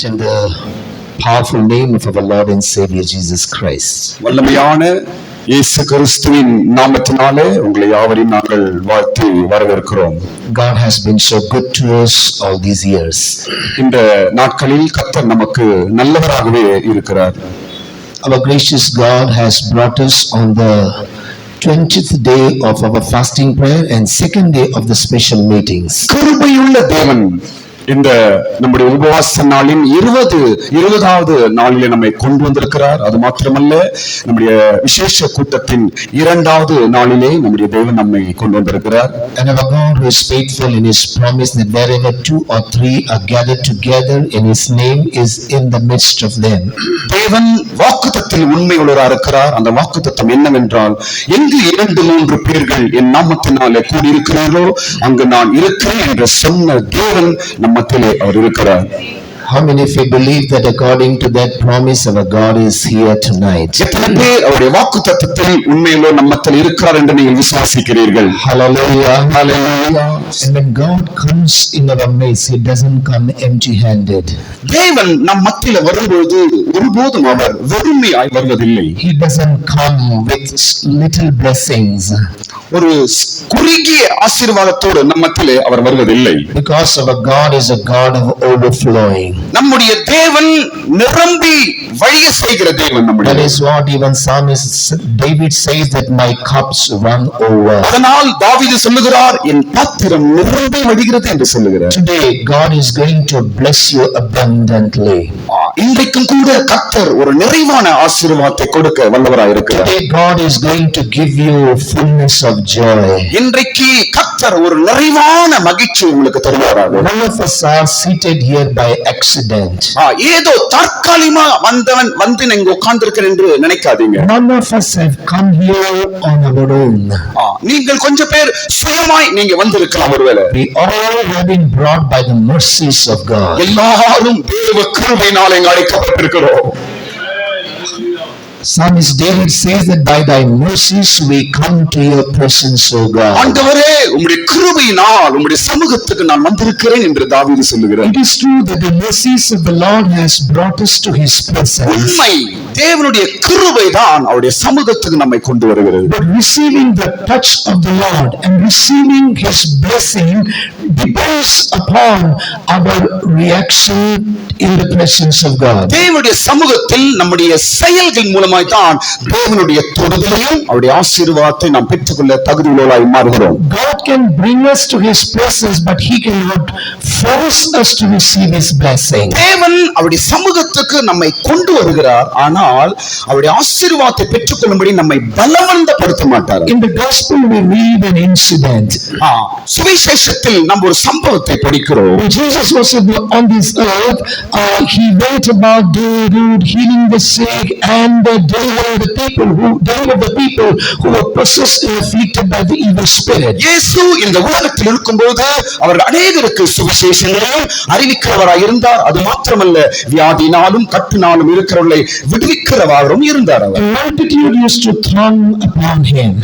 In the powerful name of our Lord and Savior Jesus Christ. வல்லமையான இயேசு கிறிஸ்துவின் நாமத்தினாலே உங்களை யாவரையும் நாங்கள் வாழ்த்தி வரவேற்கிறோம். God has been so good to us all these years. இந்த நாட்களில் கர்த்தர் நமக்கு நல்லவராகவே இருக்கிறார். Our gracious God has brought us on the 20th day of our fasting prayer and second day of the special meetings. கிருபையுள்ள தேவன் இந்த நம்முடைய உபவாச நாளின் 20வது நாளிலே நம்மை கொண்டு வந்திருக்கிறார். அது மாத்திரமல்ல, நம்முடைய விசேஷ கூட்டத்தின் 2வது நாளிலே நம்முடைய தேவன் நம்மை கொண்டு வந்திருக்கிறார். And our God who is faithful in his promise that wherever 2 or 3 are gathered together in his name is in the midst of them. தேவன் வாக்குத்தத்தத்தில் உண்மையுள்ளவராக இருக்கிறார். அந்த வாக்குத்தத்தம் என்னவென்றால், எங்கு 2-3 பேர்கள் என் நாமத்தினாலே கூடியிருக்கிறார்களோ அங்கு நான் இருக்கிறேன் என்று சொன்ன தேவன் மத்தியிலே அவர் இருக்கிறார். How many of you believe that according to that promise our God is here tonight? எத்தனை பேர் அவருடைய வாக்குத்தத்தத்தில் உண்மையிலோ நம்மத்தில் இருக்கிறார் என்று நீங்கள் விசுவாசிக்கிறீர்கள்? Hallelujah. Hallelujah. And when God comes in our midst, he doesn't come empty-handed. தேவன் நம் மத்தியில வரும்போது ஒருபோதும் அவர் வெறுமையாய் வருவதில்லை. He doesn't come with little blessings. ஒரு குறுகிய ஆசீர்வாதத்தோடு நம் மத்தியிலே அவர் வருவதில்லை. Because our God is a God of overflowing. நம்முடைய தேவன் நிரம்பி வழிய செய்கிற தேவன். That is what even psalmist David says, that my cups run over. அதனால் தாவீது சொல்லுகிறார், என் பாத்திரம் நிரம்பி வழிகிறது என்று சொல்லுகிறார். Today God is going to bless you abundantly. இன்றைக்கும் கூட கர்த்தர் ஒரு நிறைவான ஆசீர்வாதத்தை கொடுக்க வல்லவராய் இருக்கிறார். Today God is going to give you fullness of joy. இன்றைக்கு கர்த்தர் ஒரு நிறைவான மகிழ்ச்சி உங்களுக்கு தருவாராக. None of us are seated here by accident. ஏதோ தற்காலிகமா வந்து நீங்க உட்கார்ந்திருக்கிறேன் என்று நினைக்காதீங்க. None of us have come here on our own. நீங்கள் கொஞ்சம் பேர் சுயமாய் நீங்க வந்திருக்கலாம். ஒருவேளை We all have been brought by the mercies of God. எல்லாரும் தேவ கிருபையினாலே அழைக்கப்பட்டிருக்கிறோம். Psalmist David says that by thy mercies we come to your presence, O God. ஆண்டவரே, உம்முடைய கிருபையினால் உம்முடைய சமூகத்துக்கு நான் வந்திருக்கிறேன் என்று தாவீது சொல்லுகிறார். It is true that the mercies of the Lord has brought us to his presence. உண்மை, தேவனுடைய கிருபை தான் அவருடைய சமூகத்துக்கு நம்மை கொண்டு வருகிறது. But receiving the touch of the Lord and receiving his blessing depends upon our reaction in the presence of God. தேவனுடைய சமூகத்தில் நம்முடைய செயல்கள் மூலமாய் தான் தேவனுடைய தொடுதலையும் அவருடைய ஆசீர்வாதத்தை நாம் பெற்றுக்கொள்ள தகுதியுள்ளவர்களாய் மாறுகிறோம். God can bring us to his presence, but he cannot force us to receive his blessing. தேவன் அவருடைய சமூகத்துக்கு நம்மை கொண்டு வருகிறார், ஆனால் அவருடைய ஆசீர்வாதத்தை பெற்றுக்கொள்ளும்படி நம்மை பலவந்தப்படுத்த மாட்டார். In the gospel we read an incident. சுவிசேஷத்தில் நாம் ஒரு சம்பவத்தை படிக்கிறோம். When Jesus was on this earth, he went about doing good, healing the sick, and delivering the people who were possessed and afflicted by the evil spirit. இயேசு இந்த உலகத்தில் இருக்கும்போது அவர் அநேகருக்கு சுவிசேஷங்களையும் அறிவிக்கிறவராய் இருந்தார். அது மாத்திரமல்ல, வியாதினாலும் கட்டுனாலும் இருக்கிறவர்களை விடுவிக்கிறவரும் இருந்தார். அவர் multitude used to throng upon him.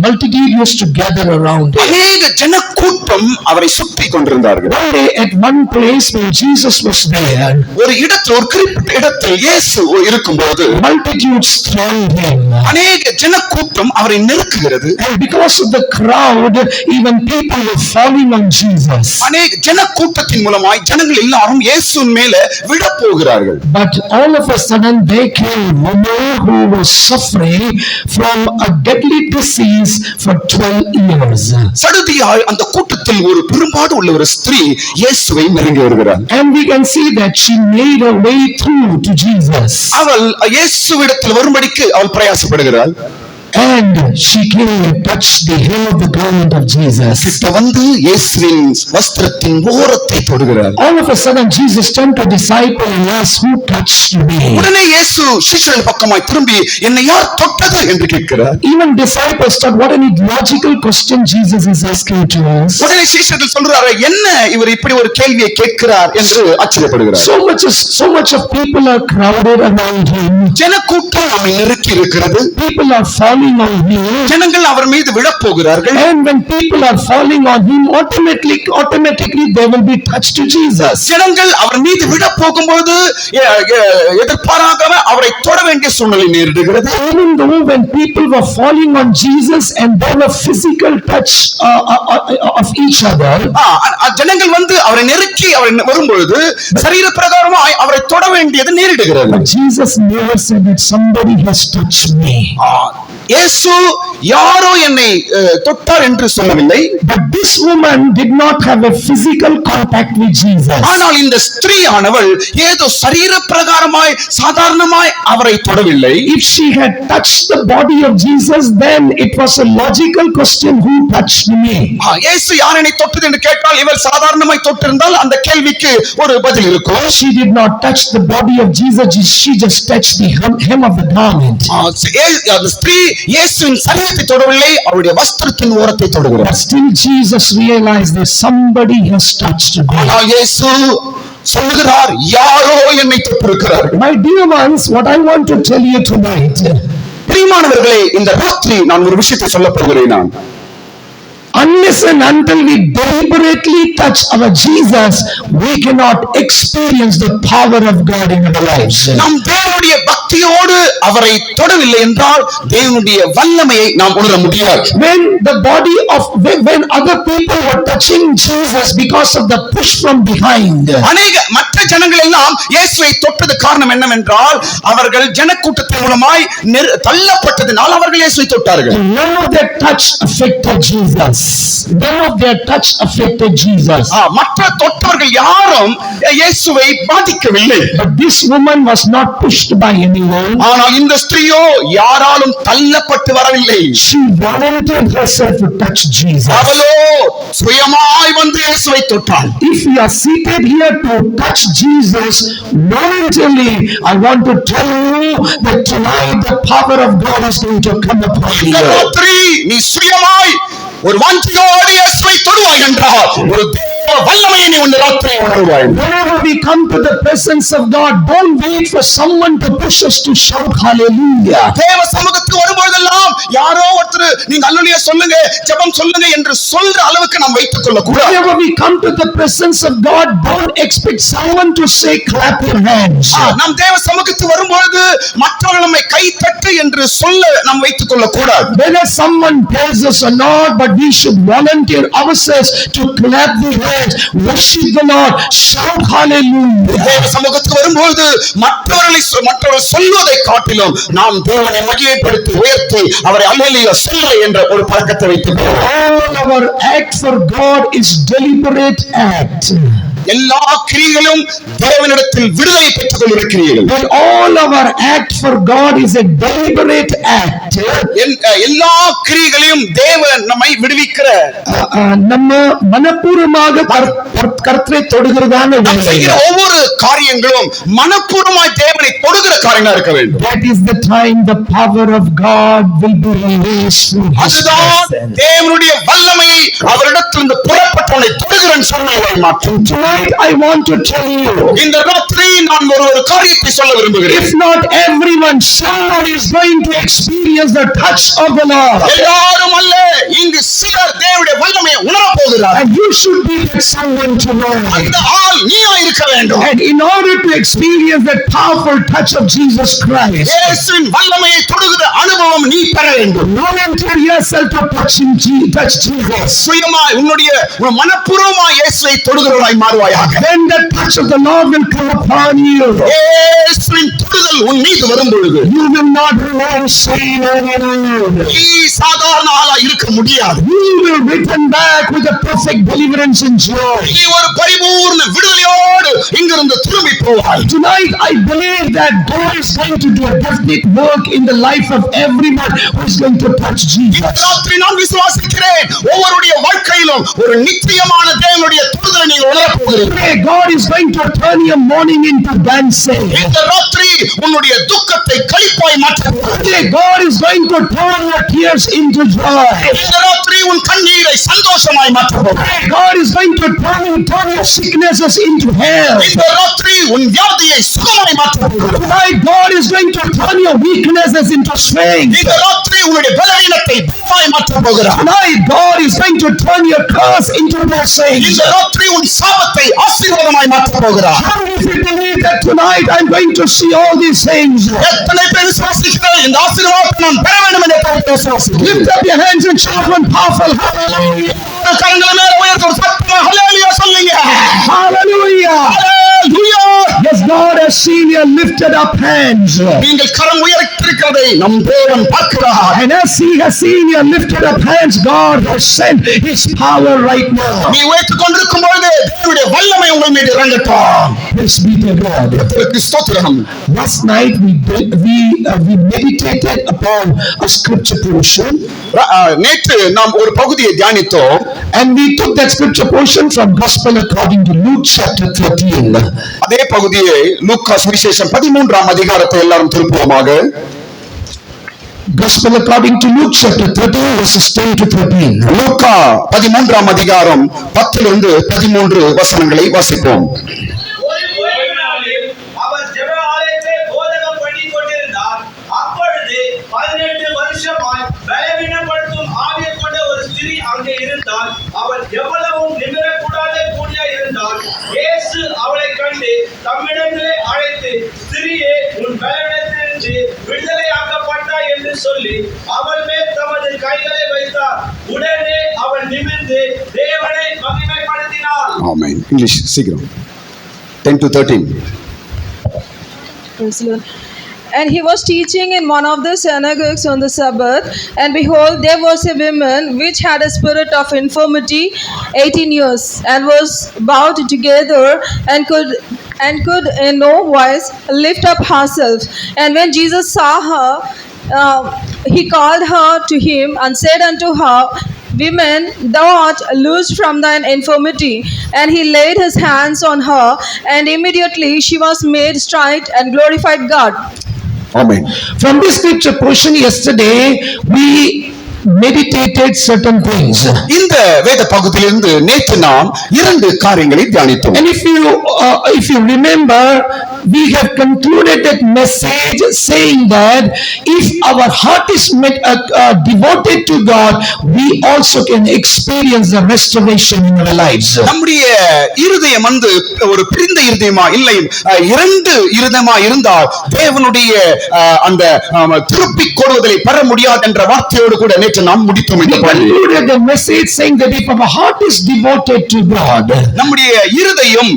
Multitude used to gather around him. அநேக ஜனக்கூட்டம் அவரை சுற்றி கொண்டிருந்தார்கள். One day at one place when Jesus was there, ஒரு இடத்தில், ஒரு குறிப்பிட்ட இடத்தில் இயேசு இருக்கும்போது multitudes thronged him. அநேக ஜனக்கூட்டம் அவரை நெருக்குகிறது. And because of the crowd, even people were falling on Jesus. அநேக ஜனக்கூட்டத்தின் மூலமாய் ஜனங்கள் எல்லாரும் இயேசுவின் மேல விழ போகிறார்கள். But all of a sudden there came a woman who was suffering from a deadly disease for 12 years. சடுதியாய் அந்த கூட்டத்தில் ஒரு பெரும்பாடு உள்ள ஒரு ஸ்திரீ இயேசுவை நெருங்கி வருகிறார். And we can see that she made her way through to Jesus. அவள் இயேசுவிடத்தில் வரும்படிக்கு அவள் பிரயாசப்படுகிறாள். And she came and touched the hem of the garment of Jesus. கிட்ட வந்து இயேசுவின் வஸ்திரத்தின் ஓரத்தை தொடுகிறார். All of a sudden Jesus turned to a disciple and asked, who touched me? உடனே இயேசு சீஷர்கள் பக்கமாய் திரும்பி, என்னை யார் தொட்டது என்று கேட்கிறார். Even disciples thought, what an illogical question Jesus is asking to us. உடனே சீஷர்கள் சொல்றாரு, என்ன இவர் இப்படி ஒரு கேள்வியை கேட்கிறார் என்று ஆச்சரியப்படுகிறார். So much of people are crowded around him. ஜனக்கூட்டம் நம்மை நெருக்கி இருக்கிறது. People are falling falling on him, ஜனங்கள் அவர் மீது விழப் போகிறார்கள். and when people are falling on him, automatically they will be touched to Jesus. ஜனங்கள் அவர் மீது விழப் போகும்போது எதிர்பாராக அவரை தொட வேண்டிய சூழ்நிலை நேரிடுகிறது. Even though when people were falling on Jesus and there were physical touch of each other, ஜனங்கள் வந்து அவரை நெருக்கி அவர் வரும்பொழுது சரீர பிரகாரமாய் அவரை தொட வேண்டியது நேரிடுகிறது. but Jesus never said that somebody has touched me. இயேசு யாரோ என்னை தொட்டார் என்று சொல்லவில்லை. But this woman did not have a physical contact with Jesus. ஆனால் இந்த ஸ்திரீயானவள் ஏதோ சரீர பிரகாரமாய் சாதாரணமாய் அவரை தொடவில்லை. If she had touched the body of Jesus, then it was a logical question, who touched me? இயேசு யார் என்னை தொட்டது என்று கேட்டால் இவர் சாதாரணமாய் தொட்டிருந்தால் அந்த கேள்விக்கு ஒரு பதில் இருக்கும். She did not touch the body of Jesus, she just touched the hem of the garment. அந்த ஸ்திரீ இயேசுவின் சரீரத்தை தொடவில்லை, அவருடைய வஸ்திரத்தின் ஓரத்தை தொடுகிறார். But still Jesus realized that somebody has touched me. ஆனால் இயேசு சொல்லுகிறார், யாரோ என்னை தொட்டிருக்கிறார். My dear ones, what I want to tell you tonight, பிரியமானவர்களே, இந்த ராத்திரி நான் ஒரு விஷயத்தை சொல்லப் போகிறேன். நான் unless and until we deliberately touch our Jesus, we cannot experience the power of God in our lives. நாம் தேவனுடைய பக்தியோடு அவரை தொடவில்லை என்றால் தேவனுடைய வல்லமையை நாம் உணர முடியாது. When other people were touching Jesus because of the push from behind, மற்ற ஜனங்கள் எல்லாம் இயேசுவை தொட்டது காரணம் என்னவென்றால் அவர்கள் ஜனக்கூட்டத்தின் மூலமாய் தள்ளப்பட்டதினால் அவர்கள் இயேசுவை தொட்டார்கள். None of their touch affected Jesus. மற்ற தொட்டவர்கள் யாரும் இயேசுவை பாதிக்கவில்லை. But this woman was not pushed by anyone. ஆனால் இந்த ஸ்திரீயோ யாராலும் தள்ளப்பட்டு வரவில்லை. She volunteered herself to touch Jesus. அவளோ சுயமாய் வந்து இயேசுவை தொட்டாள். If you are seated here to touch Jesus voluntarily, I want to tell you that tonight the power of God is going to come upon you. இந்த ராத்திரி நீ சுயமாய் ஒரு வாஞ்சியோடு இயேசுவை தொடுவாய் என்றால் ஒரு தேவ வல்லமையை நீ இந்த ராத்திரி உணர்வாய். Whenever we come to the presence of God, don't wait for someone to push us to shout hallelujah. தேவ சமூகத்துக்கு வரும்போதெல்லாம் யாரோ ஒருத்தர் நீங்க அல்லேலூயா சொல்லுங்க, ஜெபம் சொல்லுங்க என்று சொல்ற அளவுக்கு நாம் வைத்துக் கொள்ள கூடாது. Whenever we come to the presence of God, don't expect someone to say clap your hands. நாம் தேவ சமூகத்துக்கு வரும்போது மற்றவர்கள் நம்மை கை தட்டு என்று சொல்ல நாம் வைத்துக் கொள்ள கூடாது. Whether someone tells us or not, but we should volunteer ourselves to clap the hands, worship the Lord, shout hallelujah. தேவ சமூகத்துக்கு வரும்போது மற்றவர்கள் சொல்வதை காட்டிலும் நாம் தேவனை மகிமைப்படுத்தி உயர்த்தி அவரை அல்லேலூயா சொல்ல என்ற ஒரு பழக்கத்தை வைத்துக்கொள்வோம். All our act for God is deliberate act. எல்லா கிரியைகளும் தேவனிடத்தில் விடுதலை பெற்றுக் கொள்கிற கிரியைகள். But all our act for God is a deliberate act. எல்லா கிரியைகளையும் தேவன் நம்மை விடுவிக்கிற நம்ம மனப்பூர்வமாக கர்த்தரை தொடுகிறதான ஒவ்வொரு காரியங்களும் மனப்பூர்வமாய் தேவனை தொடுகிற காரியங்களா இருக்க வேண்டும். That is the time the power of God will be released. அதுதான் தேவனுடைய வல்லமையை அவரிடத்திலிருந்து புறப்பட்டவனை தொடுகிற சூழ்நிலையை மாற்றும். Tonight I want to tell you, இந்த ராத்திரி நான் ஒரு காரியத்தை சொல்ல விரும்புகிறேன். if not everyone, someone is going to experience the touch of the Lord. எல்லாரும் அல்ல, இங்கு சிலர் தேவனுடைய வல்லமையை உணரப் போகிறார்கள். And you should be that someone tonight. அந்த ஆள் நீயா இருக்க வேண்டும். And in order to experience that powerful touch of Jesus Christ, இயேசுவின் வல்லமையை தொடுகிற அனுபவம் நீ பெற வேண்டும். volunteer yourself to touch Jesus. சுயமாய் உன்னுடைய மனப்பூர்வமாய் இயேசுவை தொடுகிறவராய் மாறுவாயாக. Then the touch of the Lord will come upon you. இயேசுவின் தொடுதல் உன் மீது வரும் பொழுது you will not remain sane alone. நீ சாதாரண ஆளா இருக்க முடியாது. You will return back with a perfect deliverance and joy. நீ ஒரு பரிபூர்ண விடுதலையோடு இங்கிருந்து திரும்பி போவாய். Tonight I believe that God is going to do a definite work in the life of everyone who is going to touch Jesus. ராத்திரி நான் விசுவாசிக்கிறேன் ஒவ்வொருடைய வாழ்க்கையிலும் ஒரு நிச்சயமான தேவனுடைய தொடுதலை நீங்கள் உணரப் போகிறீர்கள். God is going to turn your morning into dancing. இந்த ராத்திரி உன்னுடைய துக்கத்தை களிப்பாய் மாற்றுகிறார். Today God is going to turn your tears into joy. இந்த ராத்திரி உன் கண்ணீரை சந்தோஷமாய் மாற்றுகிறார். God is going to turn your sicknesses into health. இந்த ராத்திரி உன் வியாதியை சுகமாய் மாற்றுகிறார். Tonight God is going to turn your weaknesses into strength. இந்த ராத்திரி உன்னுடைய பலவீனத்தை பலமாய் மாற்றப் போகிறார். Tonight God is going to turn your curse into blessing. இந்த ராத்திரி உன் சாபத்தை ஆசீர்வாதமாய் மாற்றப் போகிறார். How many of you believe that tonight I'm going to see all these things? எத்தனை பேர் விசுவாசிக்கிறீர்கள் இந்த ஆசீர்வாதத்தை நான் பெற வேண்டும் என்று விசுவாசிக்கிறீர்கள்? Lift up your hands and shout one powerful hallelujah. கரங்களை மேலே உயர்த்தி ஒரு சத்தமா ஹல்லேலூயா சொல்லுங்க. Hallelujah. Hallelujah. Yes, God has seen your lifted up hands. நீங்கள் கரம் உயர்த்திருக்கிறதை நம் தேவன் பார்க்கிறார். And as He has seen your lifted up hands, God has sent His power right now. நீ உயர்த்திக் கொண்டிருக்கும் பொழுது தேவனுடைய வல்லமை உங்கள் மீது இறங்கட்டும். Praise be to God. கர்த்தருக்கு ஸ்தோத்திரம். Last night we meditated upon a scripture portion, நேற்று நாம் ஒரு பகுதியை தியானித்தோம். and we took that scripture portion from Gospel according to Luke chapter 13. அதே பகுதியை லூக்கா சுவிசேஷம் 13ஆம் அதிகாரத்தை எல்லாரும் திருப்புவோமாக. Gospel according to Luke chapter 13 verses 10 to 13. லூக்கா 13ஆம் அதிகாரம் 10 இலிருந்து 13 வசனங்களை வாசிப்போம். அவர் ஜெப ஆலயத்தை போதகம் பண்ணிக் கொண்டிருந்தார். அப்பொழுது 18 வருஷமாய் பலவீனப்படுத்தும் ஆவியை கொண்ட ஒரு ஸ்திரீ அங்கே இருந்தாள். அவள் எவ்வளவும் நிமிரக்கூடாத கூடியா இருந்தாள். இயேசு அவளை கண்டு தம்மிடத்திலே அழைத்து, ஸ்திரீயே, உன் பலவீனத்திலிருந்து விடுதலையாக்கப்பட்டாய் என்று சொல்லி அவள் மேல் தமது கைகளை வைத்தார். உடனே அவள் நிமிர்ந்து தேவனை மகிமைப்படுத்தினாள். ஆமென். இங்கிலீஷ் சீக்கிரம். 10 to 13. And he was teaching in one of the synagogues on the Sabbath, and behold, there was a woman which had a spirit of infirmity 18 years, and was bowed together, and could in no wise lift up herself. And when Jesus saw her, he called her to him, and said unto her, Woman, thou art loosed from thine infirmity. And he laid his hands on her, and immediately she was made straight, and glorified God. Amen. From this scripture portion yesterday, we meditated certain things. இந்த வேத பகுதியிலிருந்து நேற்று நாம் 2 காரியங்களை தியானித்தோம். And if you remember, we have concluded that message saying that if our heart is devoted to God, we also can experience the restoration in our lives. நம்முடைய இருதயம் வந்து ஒரு பிரிந்த இருதயமா இல்லை, 2 இருதயமா இருந்தால் தேவனுடைய அந்த திருப்பி கொடுவதை பெற முடியாது என்ற வார்த்தையோடு கூட நேற்று நாம் முடித்தோம். We concluded the message saying that if our heart is devoted to God, நம்முடைய இருதயம்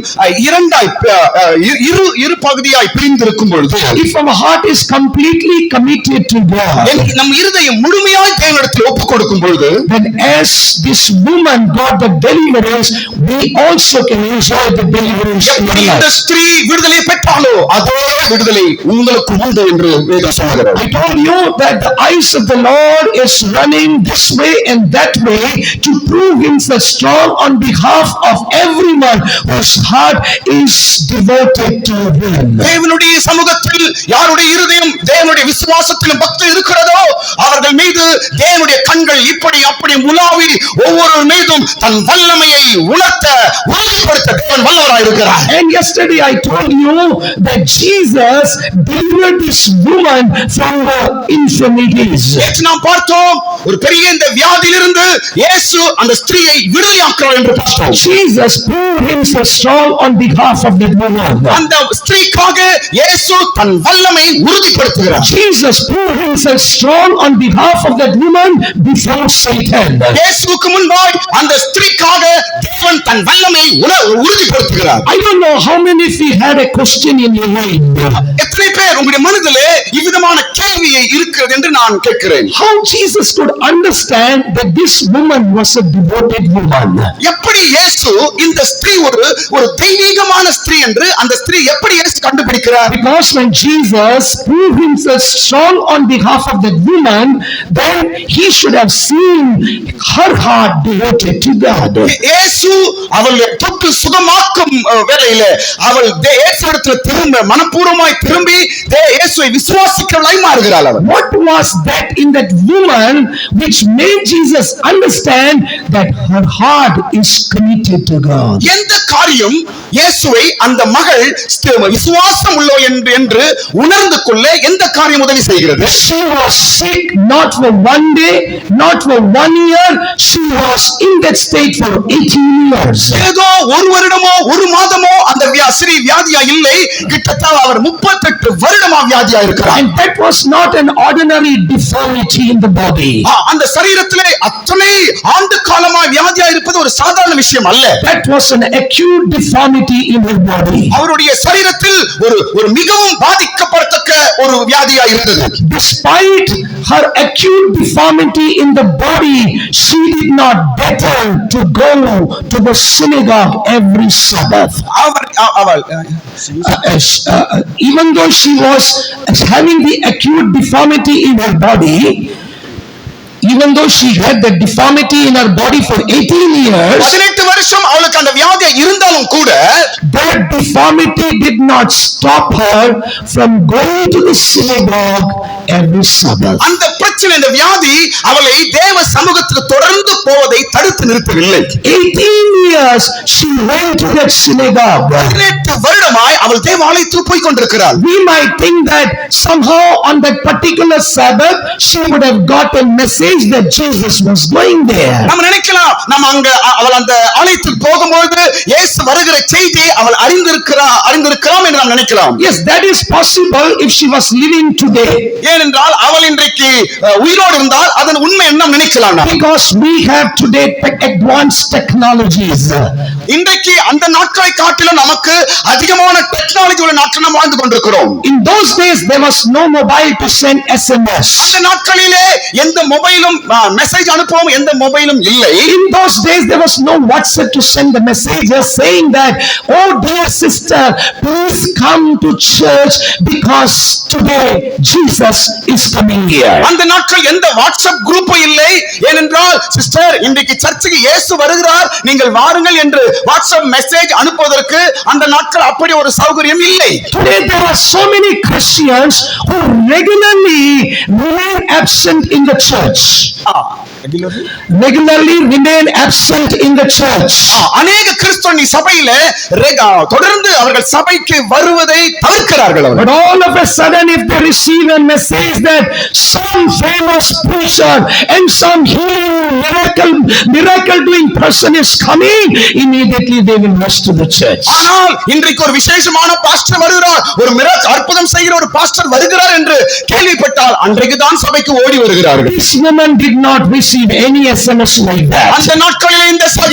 இரு பகுதியாய் பிரிந்திருக்கும் பொழுது, if our heart is completely committed to God, நம் இருதயம் முழுமையாய் தேவனிடத்தில் ஒப்புக் கொடுக்கும் பொழுது, then as this woman got the deliverance, we also can enjoy the deliverance in our இந்த life. ஸ்திரீ விடுதலை பெற்றாலோ அதே விடுதலை உங்களுக்கு உண்டு என்று வேதம் சொல்கிறது. I told you that the eyes of the Lord is running this way and that way to prove himself strong on behalf of everyone whose heart is devoted to him. தேவனுடைய சமூகத்தில் யாருடைய இருதயம் தேவனுடைய விசுவாசத்திலும் பக்தி இருக்கிறதோ அவர்கள் மீது தேவனுடைய கண்கள் இப்படி அப்படி உலாவி ஒவ்வொரு மீதும் தன் வல்லமையை உணர்த்த உறுதிப்படுத்த தேவன் வல்லவராய் இருக்கிறார். And yesterday I told you that Jesus delivered this woman from her infirmities. நேற்று நாம் பார்த்தோம் ஒரு பெரிய இந்த வியாதியிலிருந்து இயேசு அந்த ஸ்திரீயை விடுதலையாக்குறார் என்று பார்த்தோம். Jesus proved himself strong on behalf of that woman. அந்த ஸ்திரீக்காக இயேசு தன் வல்லமை உறுதிப்படுத்துகிறார். Jesus proved himself strong on behalf of that woman before Satan. இயேசுவுக்கு முன்பாய் அந்த ஸ்திரீக்காக தேவன் தன் வல்லமை உறுதிப்படுத்துகிறார். I don't know how many of you had a question in your mind. எத்தனை பேர் உங்களுடைய மனதிலே இவ்விதமான கேள்வியை இருக்கிறது என்று நான் கேட்கிறேன். How Jesus could understand that this woman was a devoted woman. எப்படி இயேசு இந்த ஸ்திரீ ஒரு தெய்வீகமான ஸ்திரீ என்று அந்த ஸ்திரீ எப்படி இயேசு கண்டுபிடிக்கிறார் இருக்கிறார்? Because when Jesus proved himself strong on behalf of that woman, then he should have seen her heart devoted to God. இயேசு அவளை தொட்டு சுகமாக்கும் வேளையிலே அவள் இயேசுவிடத்தில் திரும்ப மனப்பூர்வமாய் திரும்பி இயேசுவை விசுவாசிக்கிறவளாய் மாறுகிறாள். அவள் What was that in that woman which made Jesus understand that her heart is committed to God? எந்த காரியம் இயேசுவை அந்த மகள் விசுவாசம் உள்ளோ என்று உணர்ந்து கொள்ள எந்த காரியம் உதவி செய்கிறது? She was sick not for one day, not for 1 year. She was in that state for 18 years. ஏதோ ஒரு வருடமோ ஒரு மாதமோ அந்த ஸ்திரீ வியாதியா இல்லை, கிட்டத்தட்ட அவர் 38 வருடமா வியாதியா இருக்கிறார். And that was not an ordinary deformity in the body. அந்த சரீரத்திலே அத்தனை ஆண்டு காலமா வியாதியா இருப்பது ஒரு சாதாரண விஷயம் அல்ல. That was an acute deformity in her body. அவருடைய சரீரத்தில் ஒரு மிகவும் பாதிக்கப்படத்தக்க ஒரு வியாதியா இருந்தது. Despite her acute deformity in the body, she did not better to go to the synagogue every Sabbath. Even though she was having the acute deformity in her body, even though she had the deformity in her body for 18 years, 18 வருஷம் அவளுக்கு அந்த வியாதி இருந்தாலும் கூட that deformity did not stop her from going to the synagogue every Sabbath. அந்த பிரச்சனை, இந்த வியாதி அவளை தேவ சமூகத்துக்கு தொடர்ந்து போவதை தடுத்து நிறுத்தவில்லை. 18 years she went to that synagogue. 18 வருடமாய் அவள் தேவாலயத்துக்கு போய் கொண்டிருக்கிறாள். We might think that somehow on that particular Sabbath she would have got a message that Jesus was going there. நம்ம நினைக்கலாம், நம்ம அங்க அவள் அந்த ஆலயத்துக்கு போகும்போது இயேசு வருகிற செய்தி அவள் அறிந்திருக்கலாம் என்று நாம் நினைக்கலாம். Yes, that is possible if she was living today. ஏனென்றால் அவள் இன்றைக்கு உயிரோடு இருந்தால் அதன் உண்மை என்ன நினைக்கலாம். Because we have today advanced technologies. இன்றைக்கு அந்த நாட்களை காட்டிலும் நமக்கு அதிகமான டெக்னாலஜி உள்ள நாட்கள் நாம் வாழ்ந்து கொண்டிருக்கிறோம். In those days there was no mobile to send SMS. அந்த நாட்களிலே எந்த மொபைலும் மெசேஜ் அனுப்பவும் எந்த மொபைலும் இல்லை. In those days there was no WhatsApp to send the messages saying that, oh dear sister, please come to church because today Jesus is coming here. அந்த நாட்கள் எந்த வாட்ஸ்அப் குரூப்பும் இல்லை. ஏனென்றால் சிஸ்டர், இன்றைக்கு சர்ச்சுக்கு இயேசு வருகிறார், நீங்கள் வாருங்கள் என்று வாட்ஸ்அப் மெசேஜ் அனுப்புவதற்கு அந்த நாட்கள் அப்படி ஒரு சௌகரியம் இல்லை. Today there are so many Christians who regularly remain absent in the church. Regularly remain absent in the church. அநேக கிறிஸ்தவ சபையிலே தொடர்ந்து அவர்கள் சபைக்கு வருவதை தவிர்க்கிறார்கள். But all of a sudden if they receive a message that some famous preacher and some healing miracle doing person is coming, immediately they will rush to the church. ஆனால் இன்றைக்கு ஒரு விசேஷமான பாஸ்டர் வருகிறார், ஒரு அற்புதம் செய்கிற ஒரு பாஸ்டர் வருகிறார் என்று கேள்விப்பட்டால் அன்றைக்கு தான் சபைக்கு ஓடி வருகிறார்கள். This woman did not receive any SMS like that. அந்த நாட்களில்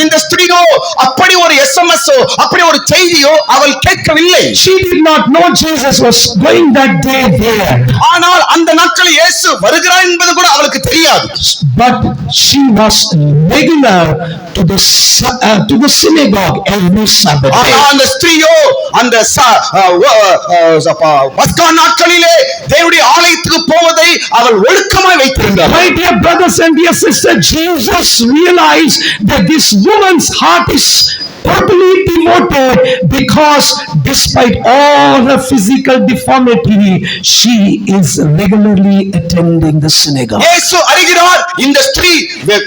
இந்த ஸ்திரீயோ அப்படி ஒரு எஸ்எம்எஸ் அப்படி ஒரு செய்தியோ அவள் கேட்கவில்லை. She did not know Jesus was going that day there. ஆனால் அந்த நாட்களில் இயேசு வருகிறார் என்பது கூட அவளுக்கு தெரியாது. But she was regular to the synagogue every Sabbath. அந்த ஸ்திரீயோ அந்த பஸ்கா நாட்களிலே தேவனுடைய ஆலயத்துக்கு போவதை அவள் ஒழுக்கமாய் வைத்திருந்தாள். My dear brothers and dear sisters, Jesus realized that this woman's heart is totally devoted because despite all her physical deformity, she is regularly attending the synagogue. இயேசு அறிகிறார், இந்த ஸ்திரீ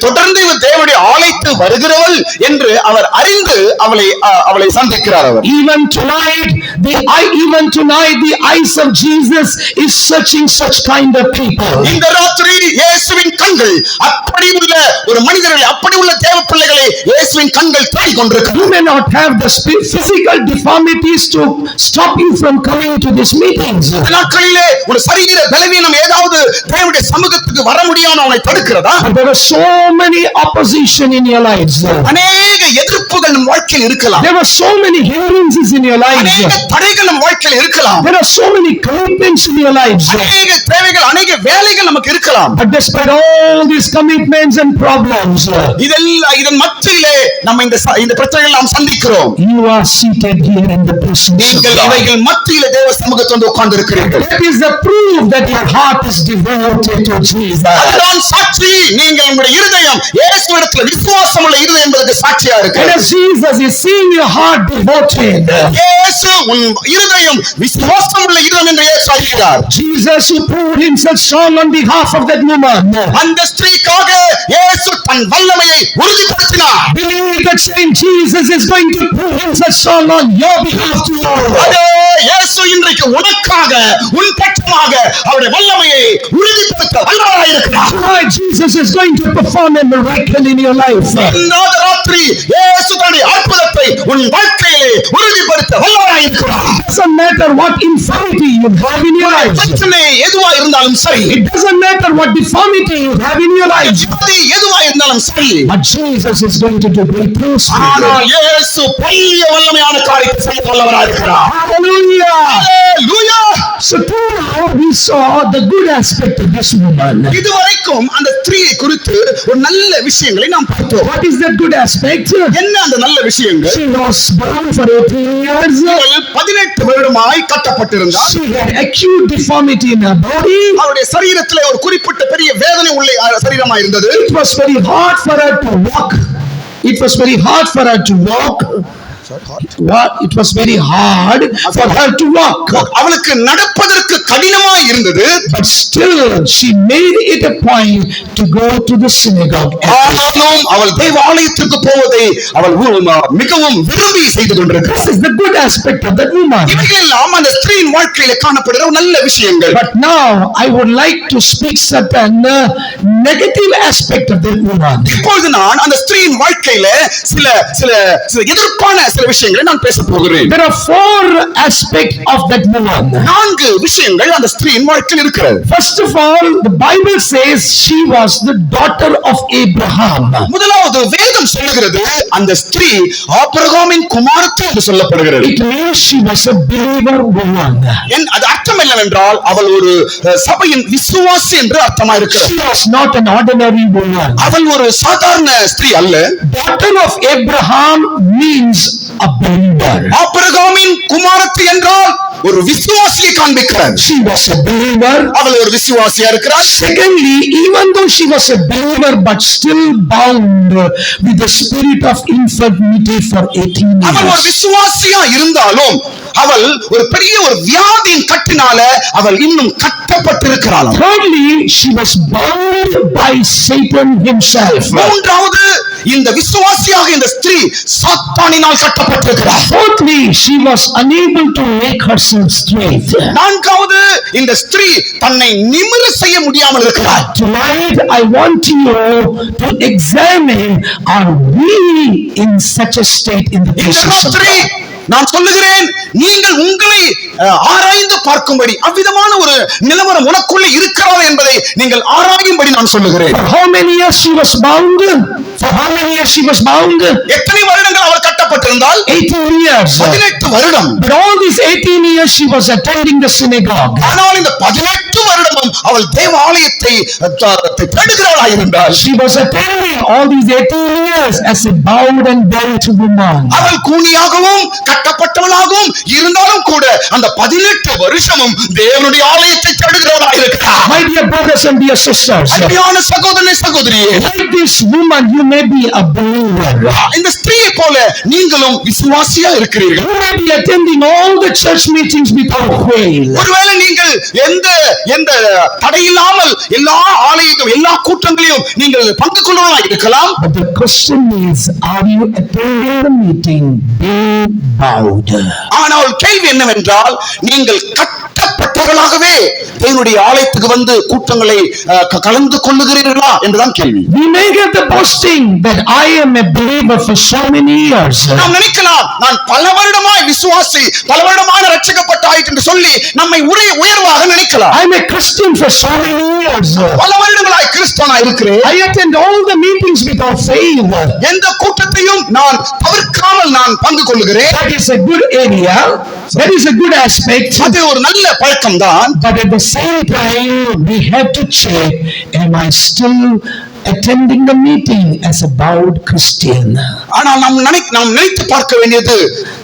தொடர்ந்து தேவனுடைய ஆலயத்துக்கு வருகிறவள் என்று அவர் அறிந்து அவளை சந்திக்கிறார். அவர் Even tonight the eyes of Jesus is searching such kind of people. இந்த ராத்திரி இயேசுவின் கண்கள் அப்படி உள்ள ஒரு மனிதர்களை, அப்படி உள்ள தேவ பிள்ளைகளை இயேசுவின் கண்கள் தேடிக் கொண்டிருக்கிறது. You may not have the physical deformities to stop you from coming to these meetings. நாட்களிலே ஒரு சரீர பலவீனம் ஏதாவது தேவனுடைய சமூகத்துக்கு வர முடியாம அவனை தடுக்கிறதா? There are so many opposition in your lives. அநேக எதிர்ப்புகள் நம் வாழ்க்கையில் இருக்கலாம். There are so many hindrances in your lives. அநேக தடைகள் நம் வாழ்க்கையில் இருக்கலாம். There are so many commitments in your lives. அநேக தேவைகள், அநேக வேலைகள் நமக்கு இருக்கலாம். But despite all these commitments and problems, இதன் மத்தியிலே நம்ம இந்த பிரச்சனைகள் நாம் சந்திக்கிறோம். You are seated here in the presence of நீங்கள் God. இவைகள் மத்தியில தேவ சமூகத்தில் வந்து உட்கார்ந்து இருக்கிறீர்கள். That is the proof that your heart is devoted to Jesus. அதுதான் சாட்சி. நீங்கள் உங்களுடைய இருதயம் இயேசுவிடத்தில் விசுவாசம் உள்ள இருதயம் என்பதற்கு சாட்சியா இருக்கு. And as Jesus is seeing your heart devoted, இயேசு உன் இருதயம் விசுவாசம் உள்ள இருதயம் என்று இயேசு அழைக்கிறார். Jesus who poured himself strong on behalf of that woman, அந்த ஸ்திரீக்காக இயேசு தன் வல்லமையை உறுதிப்படுத்தினார். believe that same Jesus is going to pour himself strong on your behalf too. அதே இயேசு இன்றைக்கு உனக்காக உன் பட்சமாக அவருடைய வல்லமையை உறுதிப்படுத்த வல்லவராய் இருக்கிறார். Tonight Jesus is going to perform a miracle in your life. இந்த ராத்திரி இயேசு தன்னுடைய அற்புதத்தை உன் வாழ்க்கையிலே உறுதிப்படுத்த வல்லவராய் இருக்கிறார். It doesn't matter what infirmity you have in your life. பிரச்சனை எதுவா இருந்தாலும் சரி, It doesn't matter what deformity you have in your life. வியாதி எதுவா இருந்தாலும் சரி, But Jesus is going to do great things for you. ஆனால் இயேசு பெரிய வல்லமையான காரியத்தை செய்ய வல்லவராய் இருக்கிறார். Hallelujah. Hallelujah. So now we saw the good aspect of this woman. இதுவரைக்கும் அந்த ஸ்திரீயை குறித்து ஒரு நல்ல விஷயங்களை நாம் பார்த்தோம். What is that good aspect? என்ன அந்த நல்ல விஷயங்கள்? She was bound for 18 years. இவள் 18 வருடமாய் கட்டப்பட்டிருந்தார். She had acute deformity in her body. அவருடைய சரீரத்திலே ஒரு குறிப்பிட்ட பெரிய வேதனை உள்ள சரீரமாய் இருந்தது. It was very hard for her to walk. It was very hard for her to walk. What? It was very hard for her to walk. அவளுக்கு நடப்பதற்கு கடினமாய் இருந்தது. But still, she made it a point to go to the synagogue. ஆனாலும் அவள் தேவாலயத்திற்கு போவதை அவள் மிகவும் விரும்பி செய்து கொண்டிருக்கிறார். This is the good aspect of that woman. இவைகளெல்லாம் அந்த ஸ்திரீயின் வாழ்க்கையில காணப்படுகிற ஒரு நல்ல விஷயங்கள். But now I would like to speak certain negative aspect of that woman. இப்பொழுது நான் அந்த ஸ்திரீயின் வாழ்க்கையில சில சில சில எதிர்ப்பான சில விஷயங்களை நான் பேச போகிறேன். There are 4 aspects of that woman. 4 விஷயங்கள் அந்த ஸ்திரீயின் வாழ்க்கையில் இருக்கிறது. First of all, the Bible says she was the daughter of Abraham. முதலாவது வேதம் சொல்லுகிறது அந்த ஸ்திரீ ஆபிரகாமின் குமாரத்தி என்று சொல்லப்படுகிறது. It means she was a believer woman. அது அர்த்தம் என்னவென்றால் அவள் ஒரு சபையின் விசுவாசி என்று அர்த்தமா இருக்கிறது. She was not an ordinary woman. அவள் ஒரு சாதாரண ஸ்திரீ அல்ல. Daughter of Abraham means a believer. ஆபிரகாமின் குமாரத்தி என்றால் ஒரு விசுவாசியை காண்பிக்கிறார். She was a believer. அவள் ஒரு விசுவாசியா இருக்கிறார். Secondly, even though she was a believer but still bound with the spirit of infirmity for 18 அவள் ஒரு years. விசுவாசியா இருந்தாலும் அவள் ஒரு பெரிய ஒரு வியாதியின் கட்டினால அவள் இன்னும் கட்டப்பட்டிருக்கிறாள். Thirdly, she was bound by Satan himself. மூன்றாவது இந்த விசுவாசியாக இந்த ஸ்திரீ சாத்தானினால் கட்டப்பட்டிருக்கிறார். Fourthly, she was unable to make herself straight. நான்காவது இந்த ஸ்திரீ தன்னை நிமிர செய்ய முடியாமல் இருக்கிறார். Tonight, I want you to examine, are we in such a state in the இந்த presence of ராத்திரி God? நான் சொல்லுகிறேன், நீங்கள் உங்களை ஆராய்ந்து பார்க்கும்படி அவ்விதமான ஒரு நிலவரம் உனக்குள்ளே இருக்கிறதா என்பதை நீங்கள் ஆராயும்படி நான் சொல்லுகிறேன். For how many years she was bound? For how many years she was bound? எத்தனை வருடங்கள் அவள் கட்டப்பட்டிருந்தால்? 18 years. 18 வருடம். But all these 18 years she was attending the synagogue. ஆனால் இந்த 18 வருடமும் அவள் தேவாலயத்தை தேடுகிறவளாய் இருந்தாள். She was attending all these 18 years as a bowed and bent woman. அவள் கூனியாகவும் கட்டப்பட்டவளாகவும் இருந்தாலும் கூட அந்த 18 வருஷமும் தேவனுடைய ஆலயத்தை தேடுகிறவளாய் இருக்கிறார். My dear brothers and dear sisters, அன்பான சகோதரனே சகோதரியே, like this woman you may be a believer. இந்த ஸ்திரீயை போல நீங்களும் விசுவாசியா இருக்கிறீர்கள். You may be attending all the church meetings without fail. ஒருவேளை நீங்கள் எந்த எந்த தடையில்லாமல் எல்லா ஆலயங்களும் எல்லா கூட்டங்களையும் நீங்கள் பங்கு கொள்வதாக இருக்கலாம். But the question is, are you attending the meeting being bowed? ஆனால் கேள்வி என்னவென்றால், நீங்கள் கட்டப்பட்டவர்களாகவே தேவனுடைய ஆலயத்துக்கு வந்து கூட்டங்களை கலந்து கொள்ளுகிறீர்களா என்றுதான் கேள்வி. We may get the boasting that I am a believer for so many years. நாம் நினைக்கலாம், நான் பல வருடமாய் விசுவாசி, பல வருடமாக ரட்சிக்கப்பட்டாய் என்று சொல்லி நம்மை உயர்வாக நினைக்கலாம். I am a Christian for so many years. பல வருடங்களாய் கிறிஸ்தவனா இருக்கிறேன். I attend all the meetings without fail. எந்த கூட்டத்தையும் நான் தவிர்க்காமல் நான் பங்கு கொள்ளுகிறேன். That is a good area. That is a good aspect. அது ஒரு நல்ல பழக்கம் தான். But at the same time, we have to check, am I still attending the meeting as a bowed Christian. ஆனால் நாம் நினைத்து பார்க்க வேண்டியது,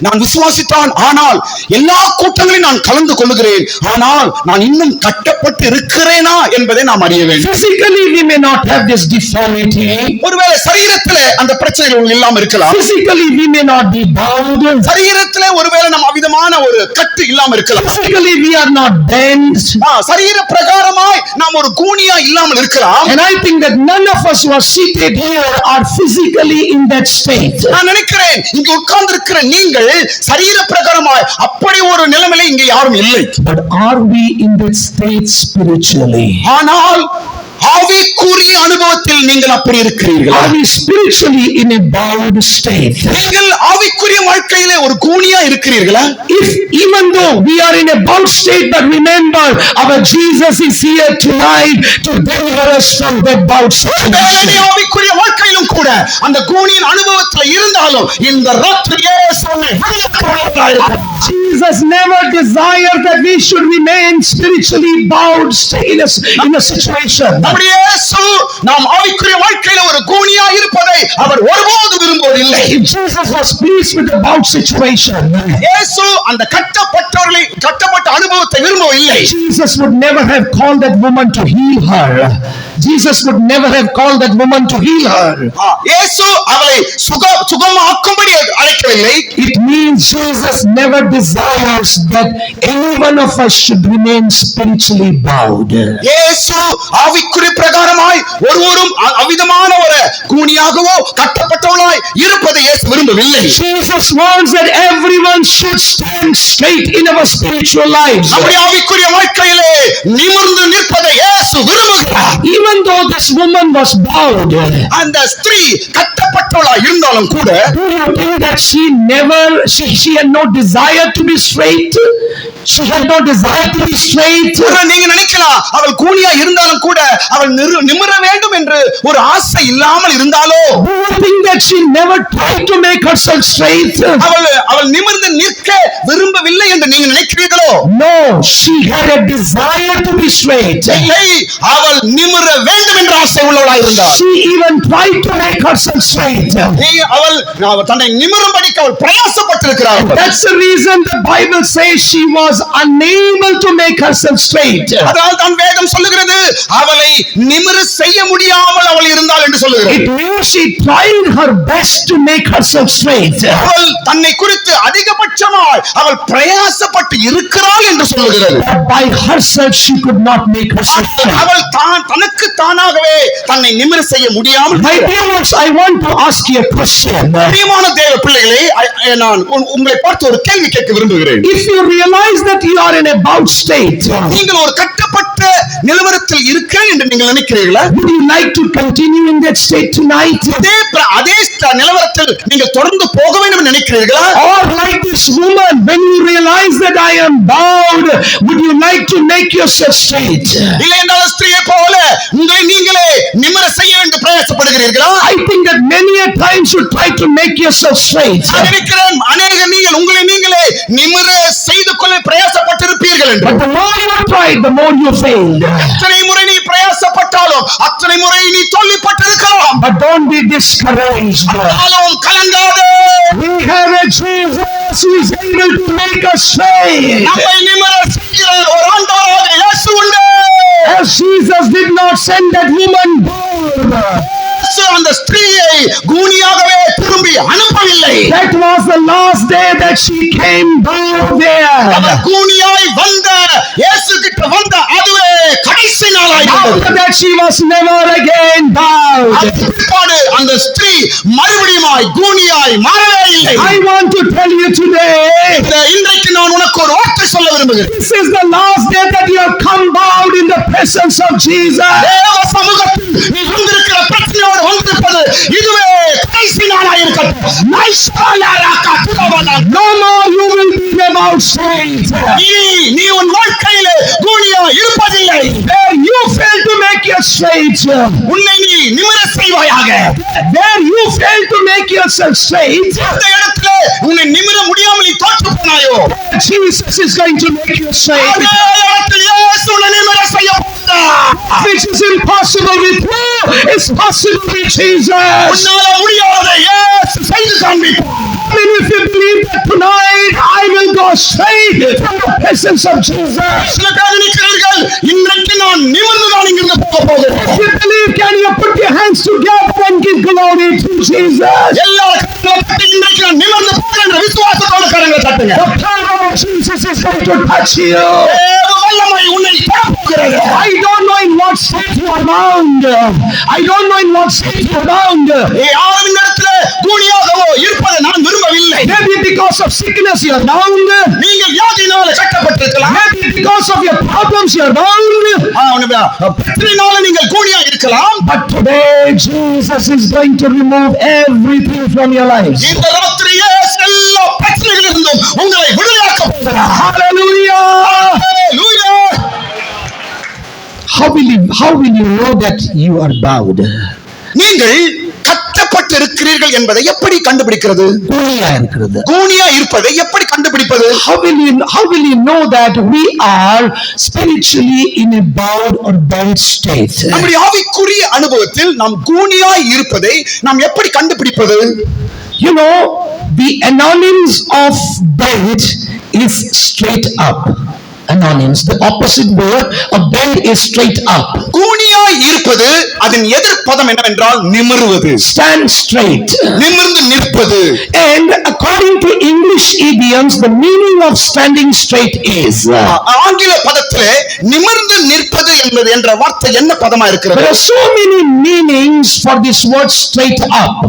நான் விசுவாசித்தான், ஆனால் எல்லா கூட்டங்களையும் நான் கலந்து கொள்ளுகிறேன், ஆனால் நான் இன்னும் கட்டப்பட்டு இருக்கிறேனா என்பதை நாம் அறிய வேண்டும். Physically we may not have this deformity. ஒருவேளை சரீரத்திலே அந்த பிரச்சனைகள் இல்லாம இருக்கலாம். Physically we may not be bowed. சரீரத்திலே ஒருவேளை நம்ம அவிதமான ஒரு கட்டு இல்லாம இருக்கலாம். Physically we are not bent. சரீர பிரகாரமாய் நாம் ஒரு கூனியா இல்லாமல் இருக்கலாம். And I think that none of us who are seated here are physically in that state. நான் நினைக்கிறேன் இங்க உட்கார்ந்து இருக்கிற நீங்கள் சரீர பிரகாரமாய் அப்படி ஒரு நிலைமையில இங்க யாரும் இல்லை. But are we in that state spiritually? ஆனால் ஆவிக்குரிய அனுபவத்தில் நீங்கள் அப்படி இருக்கிறீர்களா? Are we spiritually in a bowed state? நீங்கள் ஆவிக்குரிய வாழ்க்கையிலே ஒரு கூனியா இருக்கிறீர்களா? If even though we are in a bowed state, but remember our Jesus is here tonight to deliver us from that bowed situation. ஆவிக்குரிய வாழ்க்கையிலும் கூட அந்த கூனியின் அனுபவத்தில் இருந்தாலும் இந்த ராத்திரி இயேசுவை விடுவிக்கிறார். Jesus never desired that we should remain spiritually bowed in a situation. நம்முடைய இயேசு நாம் ஆவிக்குரிய வாழ்க்கையில ஒரு கூனியா இருப்பதை அவர் ஒருபோதும் விரும்புவதில்லை. Jesus was pleased with the bowed situation. இயேசு அந்த கட்டப்பட்ட அனுபவத்தை விரும்பவில்லை. Jesus would never have called that woman to heal her. Jesus would never have called that woman to heal her. இயேசு அவளை சுகமாக்கும்படி அழைக்கவில்லை. It means Jesus never desires that any one of us should remain spiritually bowed. இயேசு ஆவிக்குரிய பிரகாரமாய் ஒருவரும் அவிதமான ஒரு கூனியாகவோ கட்டப்பட்டவளாய் இருப்பதை இயேசு விரும்பவில்லை. Jesus wants that everyone should stand straight in our spiritual lives. நம்முடைய ஆவிக்குரிய வாழ்க்கையிலே நிமிர்ந்து நிற்பதை இயேசு விரும்புகிறார். Even though this woman was bowed, அந்த ஸ்திரீ கட்டப்பட்டவளாய் இருந்தாலும் கூட, do you think that she had no desire to be straight? She had no desire to be straight. நீங்க நினைக்கலாம் அவள் கூனியா இருந்தாலும் கூட அவள் நிமிர வேண்டும் என்று ஒரு ஆசை இல்லாமல் இருந்தாலோ? Do you think that she never tried to make herself straight? அவள் நிமிர்ந்து நிற்க விரும்பவில்லை என்று நீங்க நினைக்கிறீர்களோ? No, she had a desire to be straight. இல்லை, அவள் நிமிர வேண்டும் என்ற ஆசை உள்ளவளாய் இருந்தாள். She even tried to make herself straight. அவள் தன்னை நிமிரும்படிக்கு அவள் பிரயாசப்பட்டிருக்கிறாள். That's the reason the Bible says she was unable to make herself straight. அதனால் தான் வேதம் சொல்லுகிறது அவளை நிமிர செய்ய முடியாமல் அவள் இருந்தாள் என்று சொல்லுகிறது. It means she tried her best to make herself straight. அவள் தன்னை குறித்து அதிகபட்சமாய் அவள் பிரயாசப்பட்டு இருக்கிறாள் என்று சொல்லுகிறது. But by herself she could not make herself straight. அவள் தனக்கு தானாகவே தன்னை நிமிர செய்ய முடியாமல். My dear ones, I want to ask you a question. பிரியமான தேவ பிள்ளைகளே, நான் உங்களை பார்த்து ஒரு கேள்வி கேட்க விரும்புகிறேன். If you realize that you are in a bowed state, நீங்கள் ஒரு கட்டப்பட்ட நிலவரத்தில் இருக்கிறேன் என்று நீங்கள் நினைக்கிறீர்களா? would you like to continue in that state tonight? அதே நிலவரத்தில் நீங்கள் தொடர்ந்து போக வேண்டும் என்று நினைக்கிறீர்களா? Or like this woman, when you realize that I am bowed, would you like to make yourself straight? இல்லை என்றால் ஸ்திரியை போல உங்களை நீங்களே நிமிர செய்ய வேண்டும் பிரயாசப்படுகிறீர்களா? I think that many a times you try to make yourself straight. நான் நினைக்கிறேன் நீங்கள் உங்களை நீங்களே நிமிர செய்து கொள்ள பிரயாசப்பட்டிருப்பீர்கள் என்று. But the more you tried, the more you failed. எத்தனை முறை நீ பிரயாசப்பட்டாலும் அத்தனை முறை நீ தோல்விப்பட்டிருக்கலாம். But don't be discouraged. ஆனாலும் கலங்காதே. We have a Jesus who is able to make us straight. நம்மை நிமிர செய்கிற ஒரு ஆண்டவராக இயேசு உண்டு. As Jesus did not send that woman bowed, அந்த ஸ்திரீயை கூனியாகவே திரும்பி அனுப்பவில்லை. that was the last day that she came bowed there. அவர் கூனியாய் வந்த இயேசு கிட்ட வந்த அதுவே கடைசி நாளாய் இருந்தது. After that she was never again bowed. அந்த ஸ்திரீ மறுபடியும் கூனியாய் மாறவே இல்லை. I want to tell you today, இன்றைக்கு நான் உனக்கு ஒரு வார்த்தை சொல்ல விரும்புகிறேன். this is the last day that you have come bowed in the presence of Jesus. தேவ சமூகத்தில் நீ வந்திருக்கிற பிரச்சனையோடு வந்திருப்பது இதுவே கடைசி நாளாய் இருக்கட்டும். No more you will be about straight. நீ உன் வாழ்க்கையிலே கூனியா இருப்பதில்லை. Where you fail to make straight, உன்னை நீ நிமிர செய்வாயாக. where you fail to make yourself straight, அந்த இடத்துல உன்னை நிமிர முடியாமல் நீ தோற்று போனாயோ, Jesus is going to make you straight. அதே இடத்துல இயேசு உன்னை நிமிர செய்ய போகிறார். Which is impossible with you, is possible with Jesus. உன்னால முடியாத இயேசு செய்து காண்பிப்பார். And if you believe that tonight, I will go straight from the presence of Jesus. சில பேர் நினைக்கிறார்கள், இன்றைக்கு நான் நிமிர்ந்து தான் இங்கிருந்து போக போகிறேன். If you believe, can you put your hands together and give glory to Jesus? எல்லா கரங்களை தட்டி இன்றைக்கு நான் நிமிர்ந்து போகிறேன் என்ற விசுவாசத்தோட கரங்களை தட்டுங்க. The power of Jesus is going to touch you. தேவ வல்லமை உன்னை தொட போகிறது. I don't know in what state you are bound. I don't know in what state you are bound. யாரும் இந்த இடத்துல கூனியாகவோ இருப்பதை நான் விரும்பவில்லை. Maybe because of sickness you are bound. நீங்கள் வியாதியினால கட்டப்பட்டிருக்கலாம். Maybe because of your problems you are bound. பிரச்சனையினால நீங்கள் கூனியா இருக்கலாம். But today Jesus is going to remove everything from your lives. இந்த ராத்திரியே எல்லா பிரச்சனைகளிலிருந்தும் உங்களை விடுதலையாக்க போகிறார். Hallelujah! Hallelujah. How will you know that you are bound? நீங்கள் கட்டப்பட்டு இருக்கிறீர்கள் என்பதை எப்படி கண்டுபிடிக்கிறது? கூனியா இருக்கிறது. கூனியா இருப்பதை எப்படி கண்டுபிடிப்பது? How will you know that we are spiritually in a bowed or bent state? நம்முடைய ஆவிக்குரிய அனுபவத்தில் நாம் கூனியா இருப்பதை நாம் எப்படி கண்டுபிடிப்பது? You know, the anonyms of bent is straight up. Anonyms, the opposite word of bent is straight up. கூனியா இருப்பது அதன் எதிர்ப்பதம் என்னவென்றால் நிமிர்வது. Stand straight. நிமிர்ந்து நிற்பது. And according to English idioms, the meaning of standing straight is. ஆங்கில பதத்திலே நிமிர்ந்து நிற்பது என்பது என்ற வார்த்தை என்ன பதமா இருக்கிறது? There are so many meanings for this word straight up.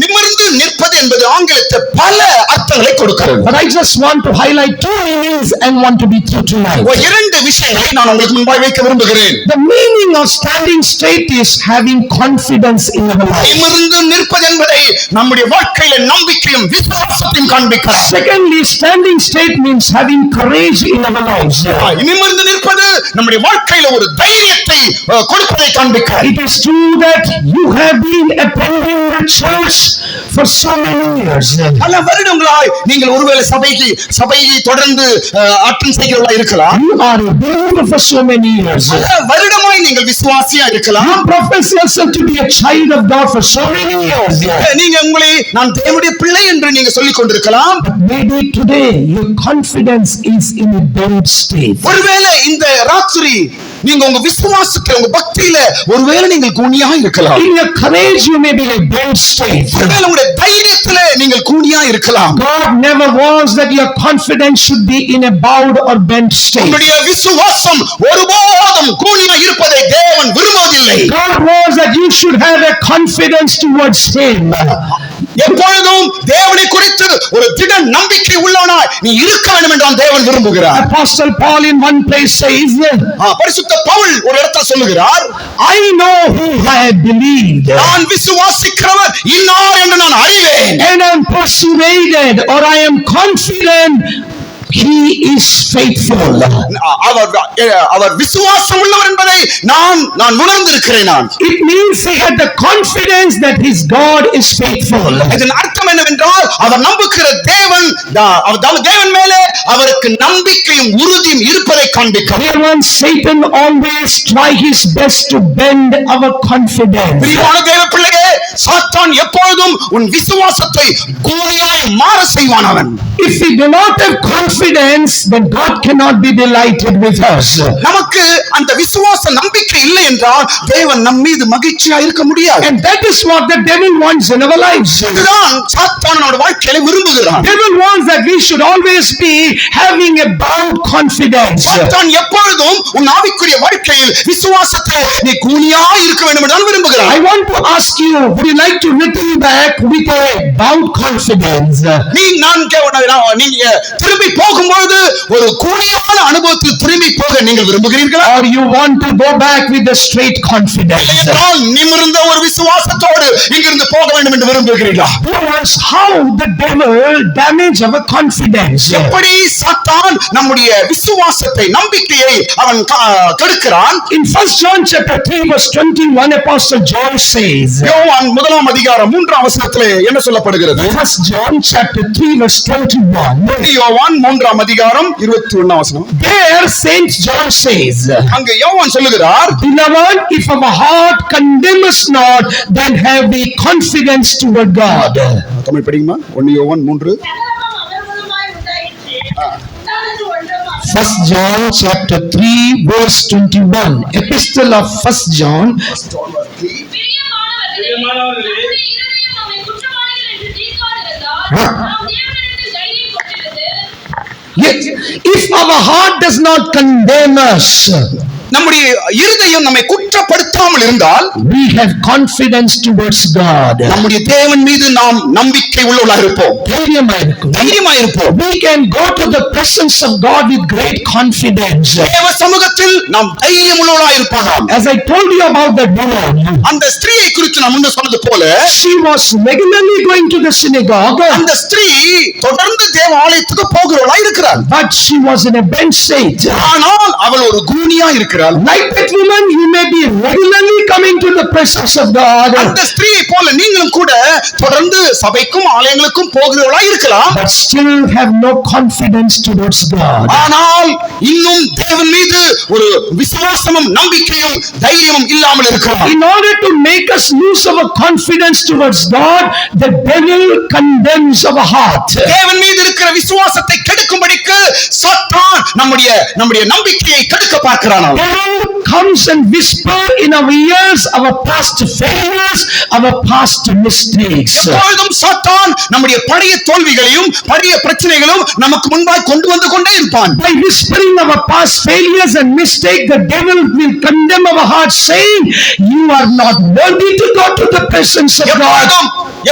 நிமிர்ந்து நிற்பது என்பது ஆங்கிலத்தில் பல அர்த்தங்களை கொடுக்கிறது. But I just want to highlight two meanings and want to be true tonight. இரண்டு விஷயங்களை நான் உங்களுக்கு முன்பாக வைக்க விரும்புகிறேன். The meaning of standing straight is having confidence in our life. நிமிர்ந்து நிற்பது என்பதை நம்முடைய வாழ்க்கையில நம்பிக்கையும் விசுவாசத்தையும் காண்பிக்கிறது. Secondly, standing straight means having courage in our lives. நிமிர்ந்து நிற்பது நம்முடைய வாழ்க்கையில ஒரு தைரியத்தை கொடுப்பதை காண்பிக்கிறது. It is true that you have been attending the church for so many years. பல வருடங்களாய் நீங்கள் ஒருவேளை சபையை தொடர்ந்து அட்டெண்ட் செய்கிறவர்களா இருக்கலாம். You are a believer for so many years. பல வருடமாய் நீங்கள் விசுவாசியா இருக்கலாம். You profess yourself to be a child of God for so many years. நீங்க உங்களை நான் தேவனுடைய பிள்ளை என்று நீங்க சொல்லிக் கொண்டிருக்கலாம். But maybe today your confidence is in a bent state. ஒருவேளை இந்த ராத்திரி நீங்க உங்க விசுவாசத்துல உங்க பக்தியில ஒருவேளை நீங்கள் கூனியா இருக்கலாம். In your courage you may be in a bent state. ஒருவேளை உங்களுடைய தைரியத்துல நீங்கள் கூனியா இருக்கலாம். God never wants that your confidence should be in a bowed or bent state. உங்களுடைய விசுவாசம் ஒருபோதும் கூனியா இருப்பதை தேவன் விரும்புவதில்லை. God wants that you should have a confidence towards Him. எப்பொழுதும் தேவனை குறித்து ஒரு திட நம்பிக்கை உள்ளவனாய் நீ இருக்க வேண்டும் என்று தேவன் விரும்புகிறார். Apostle Paul in one place says, பரிசுத்த பவுல் ஒரு இடத்துல சொல்லுகிறார், I know who I have believed. நான் விசுவாசிக்கிறவர் இன்னார் என்று நான் அறிவேன். And I am persuaded or I am confident He is faithful. அவர் விசுவாசம் உள்ளவர் என்பதை நான் உணர்ந்திருக்கிறேன். நான் It means he had the confidence that his God is faithful. இதன் அர்த்தம் என்னவென்றால் அவர் நம்புகிற தேவன் தேவன் மேலே அவருக்கு நம்பிக்கையும் உறுதியும் இருப்பதை காண்பிக்கிறார். Satan always try his best to bend our confidence. பிரியமான தேவ பிள்ளையே, சாத்தான் எப்பொழுதும் உன் விசுவாசத்தை கூனியாய் மாற செய்வான். அவன் if we do not have confidence, then God cannot be delighted with us. நமக்கு அந்த விசுவாச நம்பிக்கை இல்லை என்றால் தேவன் நம் மீது மகிழ்ச்சியா இருக்க முடியாது. And that is what the devil wants in our lives. இதுதான் சாத்தான் நம்முடைய வாழ்க்கையில விரும்புகிறான். Devil wants that we should always be having a bound confidence. சாத்தான் எப்பொழுதும் உன் ஆவிக்குரிய வாழ்க்கையில் விசுவாசத்தை நீ கூனியா இருக்க வேண்டும் என்று விரும்புகிறான். I want to ask you, would would you like to return back with a bowed confidence? நீங்க திரும்பி போகும்போது ஒரு கூலியான அனுபவத்தில் திரும்பி போக நீங்கள் விரும்புகிறீர்களா? Or you want to go back with a straight confidence? நிமிர்ந்த ஒரு விசுவாசத்தோடு இங்கிருந்து போக வேண்டும் என்று விரும்புகிறீர்களா? How the devil damage our confidence? எப்படி சாத்தான் நம்முடைய விசுவாசத்தை நம்பிக்கையை அவன் கெடுக்கிறான்? In 1 John chapter 3 verse 21, Apostle John says, யோவான் 1 அதிகாரம் 3 வசனத்திலே என்ன சொல்லப்படுகிறது? 1 John chapter 3 verse 21. யோவான் 3 அதிகாரம் 21 வசனம். There Saint John says, அங்க யோவான் சொல்லுகிறார், Beloved, if our heart condemn us not, then have we confidence toward God. Tamil படிக்குமா? 1 யோவான் 3. 1 John chapter 3 verse 21. Epistle of 1 John. Yes, if our heart does not condemn us, நம்முடைய இருதயம் நம்மை குற்றப்படுத்தாமல் இருந்தால் we have confidence towards God. நம்முடைய தேவன் மீது நாம் நம்பிக்கை உள்ளவர்களாக இருப்போம். தைரியமாய் இருப்போம். We can go to the presence of God with great confidence. தேவ சமூகத்தில் நாம் தைரியம் உள்ளவர்களாக இருப்போம். As I told you about that woman, அந்த ஸ்திரீயை குறித்து நான் முன்ன சொன்னது போல, she was regularly going to the synagogue. அந்த ஸ்திரீ தொடர்ந்து தேவ ஆலயத்துக்கு போகிறவளாய் இருக்கிறாள். But she was in a bench seat. ஆனால் அவள் ஒரு கூனியா இருக்கிறாள். Like that woman, you may be regularly coming to the presence of God. அந்த ஸ்திரீயை போல நீங்களும் கூட தொடர்ந்து சபைக்கும் ஆலயங்களுக்கும் போகிறவளாய் இருக்கலாம். But still have no confidence towards God. ஆனால் இன்னும் தேவன் மீது ஒரு விசுவாசமும் நம்பிக்கையும் தைரியமும் இல்லாமல் இருக்கலாம். In order to make us lose our confidence towards God, the devil condemns our heart. தேவன் மீது இருக்கிற விசுவாசத்தை கெடுக்கும்படிக்கு சாத்தான் நம்முடைய நம்பிக்கையை கெடுக்க பார்க்கிறான். Devil comes and whisper in our ears our past failures, our past mistakes. எப்பொழுதும் சாத்தான் நம்முடைய பழைய தோல்விகளையும் பழைய பிரச்சனைகளும் நமக்கு முன்பாய் கொண்டு வந்து கொண்டே இருப்பான். By whispering our past failures and mistakes, the devil will condemn our heart, saying, "You are not worthy to go to the presence of God."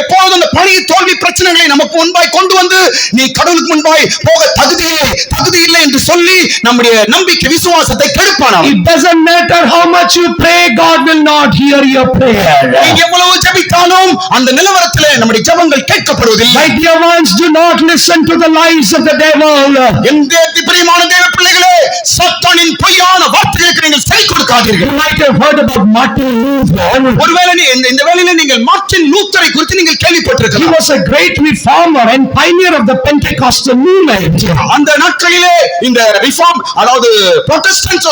எப்பொழுதும் அந்த பழைய தோல்வி பிரச்சனைகளை நமக்கு முன்பாய் கொண்டு வந்து நீ கடவுளுக்கு முன்பாய் போக தகுதி இல்லை என்று சொல்லி நம்முடைய நம்பிக்கை விசுவாசத்தை கெடுப்பான். It doesn't matter how much you pray, God will not hear your prayer. நீங்க எவ்வளவு ஜெபித்தாலும் அந்த நிலவரத்திலே நம்முடைய ஜெபங்கள் கேட்கப்படுவதில்லை. My dear ones, do not listen to the lies of the devil. எந்த பிரியமான தேவ பிள்ளைகளே, சாத்தானின் பொய்யான வார்த்தைகளுக்கு நீங்கள் செவி கொடுக்காதீர்கள். You might have heard about Martin Luther. ஒருவேளை இந்த வேளையிலே நீங்கள் மார்ட்டின் லூத்தரை குறித்து நீங்கள் He கேள்விப்பட்டிருக்கலாம். was a great reformer and pioneer of the Pentecostal movement. அந்த நாட்களிலே இந்த ரிஃபார்ம் அதாவது புராட்டஸ்டன்ட்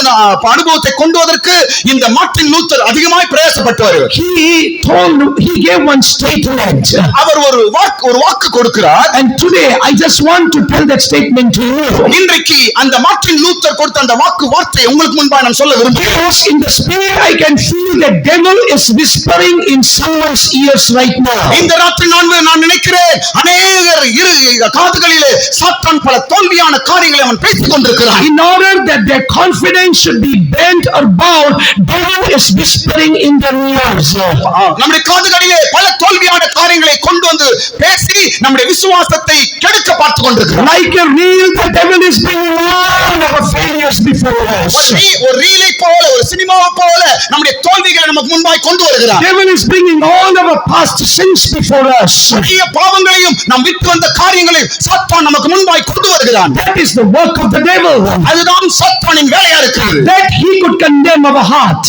அனுபவத்தை கொண்டு வருவதற்கு இந்த மார்ட்டின் லூத்தர் அதிகமாய் பிரயாசப்பட்டார். He gave one statement. அவர் ஒரு வாக்கு கொடுக்கிறார். And today I just want to tell that statement to you. இன்றைக்கு அந்த மார்ட்டின் லூத்தர் கொடுத்த அந்த வார்த்தை உங்களுக்கு முன்பாக நான் சொல்ல விரும்புகிறேன். Because in the spirit I can feel the devil is whispering in someone's ears right now. இந்த ராத்திரி நான் நினைக்கிறேன் அநேகர் காதுகளிலே சாத்தான் பல தோல்வியான காரியங்களை அவன் பேசிக் கொண்டிருக்கிறான். In order that their confidence should be bent or bowed, devil is whispering in their ears. நம்முடைய காதுகளிலே பல தோல்வியான காரியங்களை கொண்டு வந்து பேசி நம்முடைய விசுவாசத்தை கெடுக்க பார்த்துக் கொண்டிருக்கிறான். Like a reel, the devil is bringing all our failures before us. ஒரு ரீலை போல ஒரு சினிமாவை போல நம்முடைய தோல்விகளை நமக்கு முன்பாய் கொண்டு வருகிறான். Devil is bringing all our past sins before us. பழைய பாவங்களையும் நாம் விட்டு வந்த காரியங்களையும் சாத்தான் நமக்கு முன்பாய் கொண்டு வருகிறான். That is the work of the devil. அதுதான் சாத்தானின் வேலையா இருக்கிறது. That he could condemn our heart.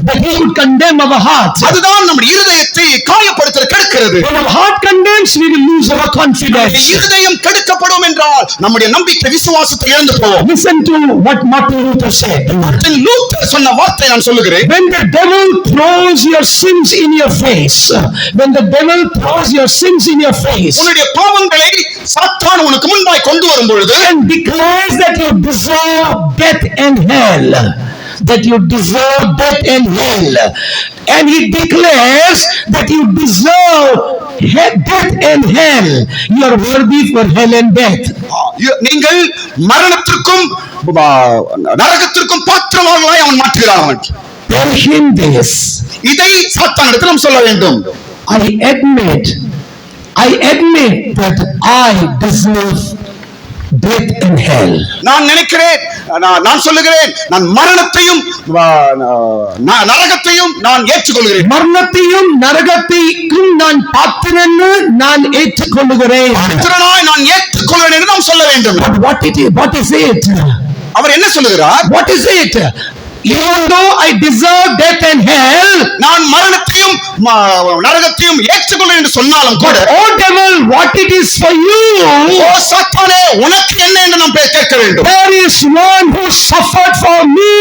That he could condemn our heart. அதுதான் நம்முடைய இருதயத்தை காயப்படுத்த கெடுக்கிறது. When our heart condemns, we will lose our confidence. இருதயம் கெடுக்கப்படும் என்றால் நம்முடைய நம்பிக்கை விசுவாசத்தை இழந்து போவோம். Listen to what Martin Luther said. Martin Luther சொன்ன வார்த்தை நான் சொல்லுகிறேன். When the devil throws your sins in your face, when the devil throws your sins in your face, உன்னுடைய பாவங்களை சாத்தான் உனக்கு முன்பாய் கொண்டு வரும் பொழுது and declares that you deserve death and hell, that you deserve death and hell, and he declares that you deserve death and hell, you are worthy for hell and death. நீங்கள் மரணத்திற்கும் நரகத்திற்கும் பாத்திரமாகவாய் அவன் மாற்றுகிறான். Tell him this. இதை சாத்தானிடத்தில் நாம் சொல்ல வேண்டும். I admit that I deserve death and hell. நான் நினைக்கிறேன், நான் சொல்லுகிறேன், நான் மரணத்தையும் நரகத்தையும் நான் ஏற்றுக்கொள்கிறேன். மரணத்தையும் நரகத்தையும் நான் பாத்திரன்னு நான் ஏற்றுக்கொள்கிறேன். பாத்திரனாய் நான் ஏற்றுக்கொள்கிறேன் என்று நாம் சொல்ல வேண்டும். What is it? அவர் என்ன சொல்லுகிறார்? What is it? Even though I deserve death and hell, நான் மரணத்தையும் நரகத்தையும் ஏற்றுக்கொள்கிறேன் என்று சொன்னாலும் கூட, oh devil, what it is for you? ஓ சாத்தானே, உனக்கு என்ன என்று நாம் கேட்க வேண்டும். There is one who suffered for me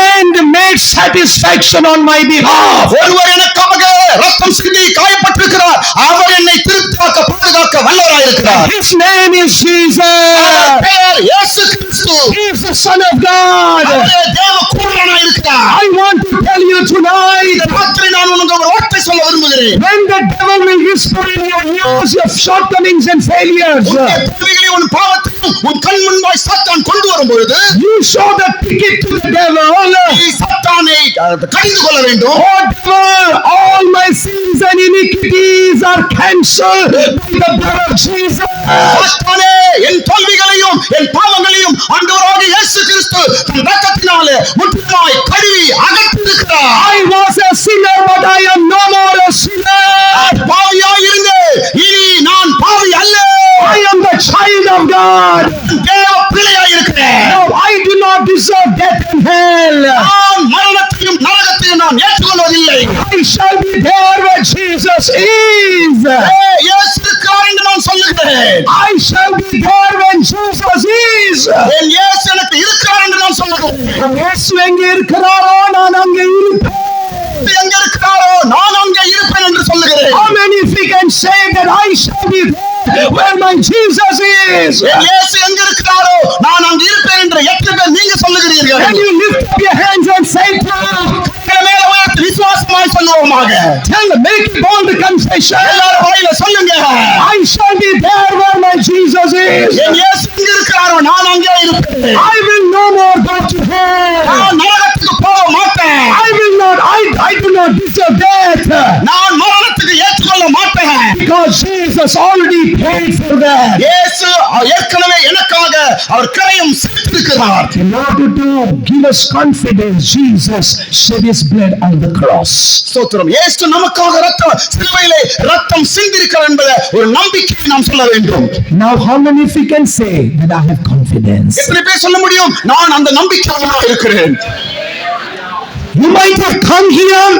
and made satisfaction on my behalf. ஒருவர் எனக்காக ரத்தம் சிந்தி காயப்பட்டிருக்கிறார். அவர் என்னை திருப்தியாக்க பாதுகாக்க வல்லவராய் இருக்கிறார். His name is Jesus. அவர் பெயர் இயேசு கிறிஸ்து. He is the Son of God. அவரே தேவகுமாரனாய் இருக்கிறார். I want to tell you tonight, ராத்திரி நான் உங்களுக்கு ஒரு வார்த்தை சொல்ல விரும்புகிறேன். when the devil will whisper in your ears your shortcomings and failures, உன் பாவத்தையும் உன் கண் முன்பாய் சாத்தான் கொண்டு வரும் பொழுது, you show the ticket to the devil. நீ சாத்தானை கடிந்து கொள்ள வேண்டும். Oh devil, all my sins and iniquities are cancelled by the blood of Jesus. சாத்தானே, என் தோல்விகளையும் என் பாவங்களையும் ஆண்டவராகிய இயேசு கிறிஸ்து தன் இரத்தத்தினாலே முற்றிலுமாய் கழுவி அகற்றியிருக்கிறார். I was a sinner, but I am no more a sinner. பாவியாய் இருந்தேன், இனி நான் பாவி அல்ல. I am the child of God. தேவ பிள்ளையாய் இருக்கிறேன். No, I do not deserve death and hell. நான் மரணத்தையும் நரகத்தையும் நான் ஏற்றுக்கொள்வதில்லை. I shall be there where Jesus is. இயேசு இருக்கிறார் என்று நான் சொல்லுகிறேன். I shall be there when Jesus is. என் இயேசு எனக்கு இருக்கிறார் என்று நான் சொல்லுகிறேன். இயேசு எங்கே இருக்கிறாரோ நான் அங்கே இருப்பேன். எங்க இருக்கிறாரோ நான் அங்கே இருப்பேன் என்று சொல்லுகிறேன். How many of you can say that I shall be there where my Jesus is? என் இயேசு எங்க இருக்கிறாரோ நான் அங்கே இருப்பேன் என்று எத்தனை பேர் நீங்க சொல்லுகிறீர்கள்? Can you lift up your hands and say to மேல உயர்த்தி விசுவாசமாய் சொல்லுவோமாக. tell them, make it bold confession. எல்லாரும் வாயில சொல்லுங்க. I shall be there where my Jesus is. என் இயேசு எங்க இருக்கிறாரோ நான் அங்கே இருப்பேன். I will no more go to hell. நான் நரகத்துக்கு போக மாட்டேன். I do not deserve death. நான் மரணத்துக்கு ஏற்றுக்கொள்ள மாட்டேன். Because Jesus already paid for that. இயேசு ஏற்கனவே எனக்காக அவர் கிரயம் செலுத்தியிருக்கிறார். In order to give us confidence, Jesus shed his blood on the cross. ஸ்தோத்திரம். இயேசு நமக்காக சிலுவையிலே ரத்தம் சிந்திருக்கிறார் என்பதை ஒரு நம்பிக்கையை நாம் சொல்ல வேண்டும். Now how many of you can say that I have confidence? எத்தனை பேர் சொல்ல முடியும் நான் அந்த நம்பிக்கையாக இருக்கிறேன்? You might have come here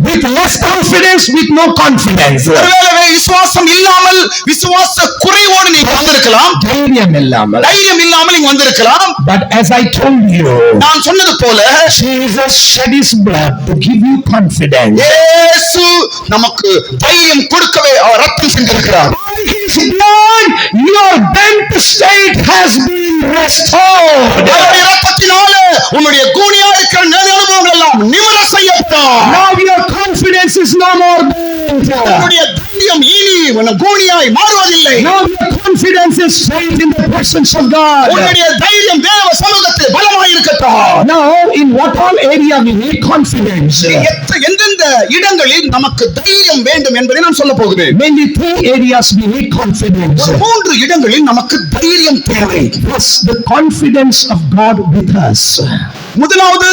with less confidence, with no confidence. ஒருவேளை விசுவாசம் இல்லாமல் விசுவாச குறைவோடு நீ வந்திருக்கலாம். தைரியம் இல்லாமல் நீங்க வந்திருக்கலாம். But as I told you, நான் சொன்னது போல Jesus shed his blood to give you confidence. இயேசு நமக்கு தைரியம் கொடுக்கவே அவர் ரத்தம் சிந்திருக்கிறார். By his blood, your bent state has been restored. அவருடைய ரத்தத்தினாலே உன்னுடைய கூனியா இருக்கிற அனுபவங்கள் எல்லாம் நிமிர செய்யப்படும். Now your confidence is no more bent. உன்னுடைய தைரியம் இனி கூனியாய் மாறுவதில்லை. Now your confidence is faith in the presence of God. உன்னுடைய தைரியம் தேவ சமூகத்தில் பலமாய் இருக்கட்டும். Now in what all area we need confidence? எந்தெந்த இடங்களில் நமக்கு தைரியம் வேண்டும் என்பதை நான் சொல்ல போகிறேன். Mainly 3 areas we need confidence. 3 இடங்களில் நமக்கு தைரியம் தேவை. First, the confidence of God with us. முதலாவது